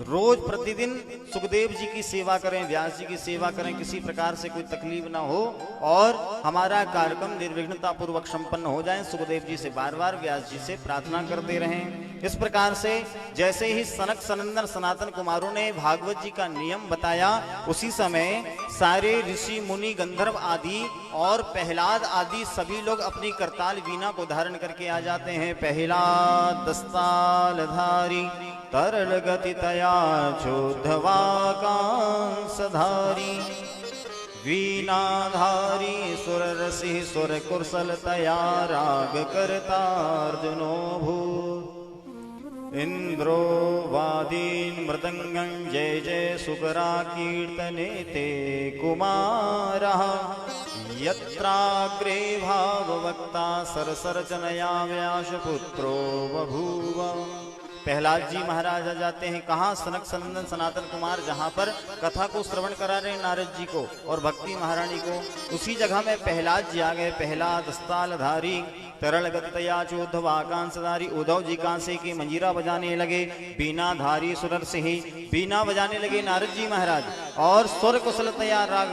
रोज प्रतिदिन सुखदेव जी की सेवा करें, व्यास जी की सेवा करें, किसी प्रकार से कोई तकलीफ ना हो और हमारा कार्यक्रम निर्विघ्नता पूर्वक संपन्न हो जाए। सुखदेव जी से बार बार व्यास जी से प्रार्थना करते रहें। इस प्रकार से जैसे ही सनक सनंदन सनातन कुमारों ने भागवत जी का नियम बताया, उसी समय सारे ऋषि मुनि गंधर्व आदि और प्रहलाद आदि सभी लोग अपनी करताल वीणा को धारण करके आ जाते हैं। प्रहलाद दस्ताल धारी तरल गति तया चोद्धवा कांसधारी वीणाधारी सुर रसि सुर कुशल तया राग करतार्जुनो भू इंद्रो वादीन मृदंगं जय जय सुकरा कीर्तने ते कुमारः यत्राग्रे भाववक्ता सरसरचनया व्यासपुत्रो बभूव। प्रहलाद जी महाराज आ जाते हैं कहाँ? सनक सनंदन सनातन कुमार जहाँ पर कथा को श्रवण करा रहे नारद जी को और भक्ति महारानी को, उसी जगह में प्रहलाद जी आ गए। प्रहलाद स्थालधारी तरल गतया चोद्धव आकांक्षधारी, उद्धव जी कांसे की मंजीरा बजाने लगे। बीनाधारी सुरर से ही बीना बजाने लगे नारद जी महाराज और स्वर कुशलतया राग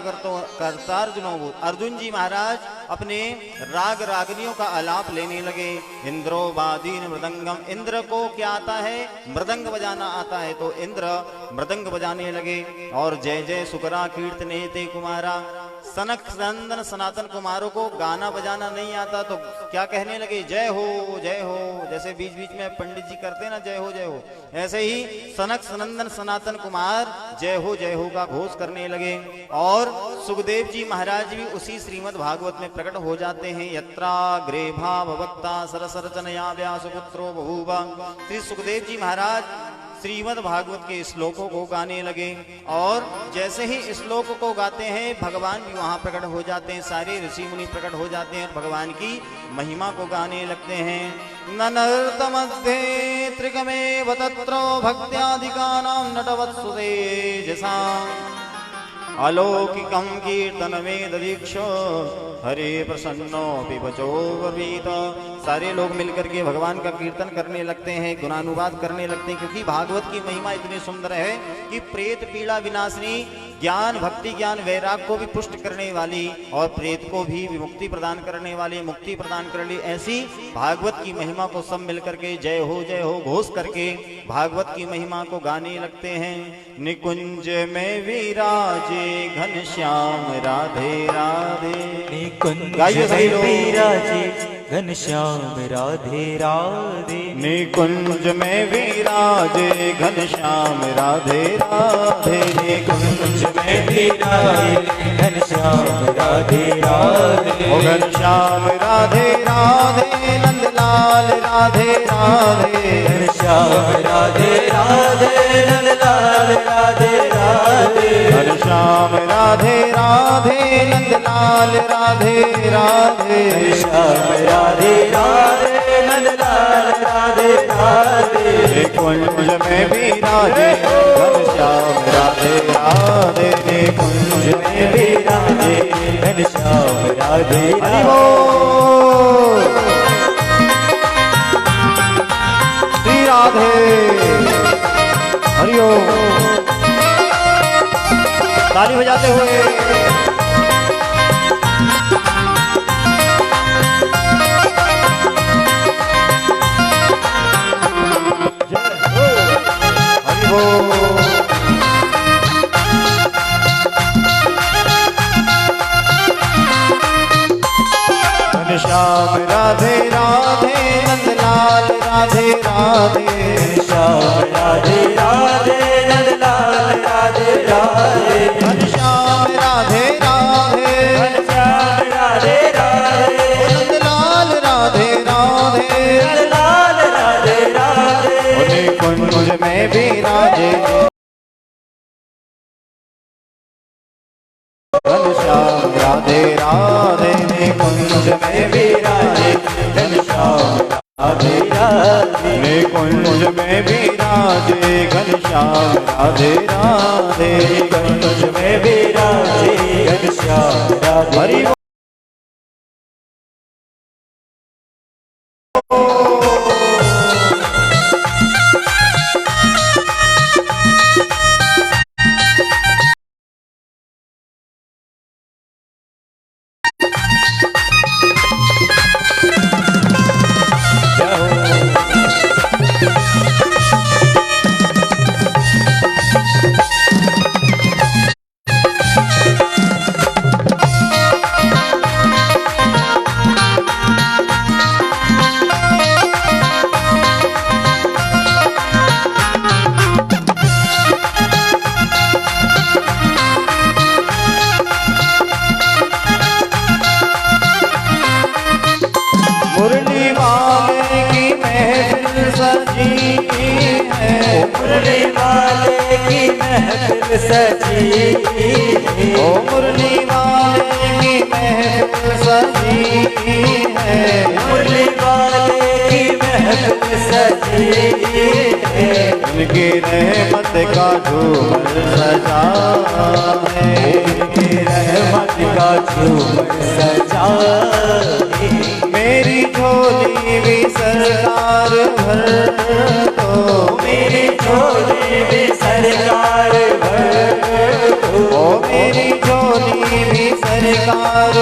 करतार्जुनो, अर्जुन जी महाराज अपने राग रागनियों का आलाप लेने लगे। इंद्रो वादीन मृदंगम, इंद्र को क्या आता है? मृदंग बजाना आता है, तो इंद्र मृदंग बजाने लगे। और जय जय सुकरा कीर्तने ते कुमारा, सनक सनंदन सनातन कुमारों को गाना बजाना नहीं आता तो क्या कहने लगे? जय हो जय हो। जैसे बीच बीच में पंडित जी करते ना जय हो, ऐसे ही सनक सनंदन सनातन कुमार जय हो का घोष करने लगे। और सुखदेव जी महाराज भी उसी श्रीमद् भागवत में प्रकट हो जाते हैं। यत्राग्रे भाववक्ता सरसरचनया व्यासपुत्रो बभूव। श्री सुखदेव जी महाराज श्रीमद् भागवत के श्लोकों को गाने लगे और जैसे ही श्लोक को गाते हैं भगवान भी वहां प्रकट हो जाते हैं, सारे ऋषि मुनि प्रकट हो जाते हैं और भगवान की महिमा को गाने लगते हैं। ननर्तमध्ये त्रिगमेव तत्रो भक्त्यादिकानां नटवत्सुतेजसाम् अलौकिकं कीर्तनमेददीक्षो हरे प्रसन्नो पिबचो वर्वीत। सारे लोग मिलकर के भगवान का कीर्तन करने लगते हैं, गुणानुवाद करने लगते हैं, क्योंकि भागवत की महिमा इतनी सुंदर है कि प्रेत पीड़ा विनाशिनी, ज्ञान भक्ति ज्ञान वैराग को भी पुष्ट करने वाली और प्रेत को भी विमुक्ति प्रदान करने वाली, मुक्ति प्रदान करने, ऐसी भागवत की महिमा को सब मिलकर के जय हो घोष करके भागवत की महिमा को गाने लगते हैं। निकुंज में विराजे घनश्याम राधे राधे, निकुंज गाइए सही लोग। में विराजे घनश्याम राधे राधे, निकुंज में विराजे घनश्याम राधे राधे, निकुंज में विराजे घनश्याम राधे राधे, ओ घनश्याम राधे राधे नंदलाल राधे राधे, घनश्याम राधे राधे नंदलाल राधे राधे, घनश्याम राधे राधे नंदलाल राधे राधे, घनश्याम राधे राधे नंदलाल राधे राधे, निकुंज में विराजे घनश्याम राधे राधे, निकुंज में विराजे घनश्याम राधे हरि राधे। बोल श्री राधे हरि ओम। ताली बजाते हुए हरि बोल। घनश्याम राधे राधे नंदलाल राधे राधे, घनश्याम राधे राधे नंदलाल राधे राधे, घनश्याम राधे राधे घनश्याम राधे राधे नंदलाल राधे राधे, नंदलाल राधे राधे, निकुंज में विराजे घनश्याम राधे राधे, निकुंज में विराजे घनश्याम राधे राधे, निकुंज में विराजे घनश्याम राधे राधे, निकुंज में विराजे घनश्याम राधे हरि बोल। मुरली वाले की महफिल सजी ओ मुरली वाले की महफिल सजी है, मुरली वाले की महफिल सजी है, उनकी रहमत का झूमर सजा है, उनकी रहमत का झूमर सजा है। मेरी झोली भी सरकार भर दो, मेरी झोली भी सरकार भर दो, ओ मेरी झोली भी सरकार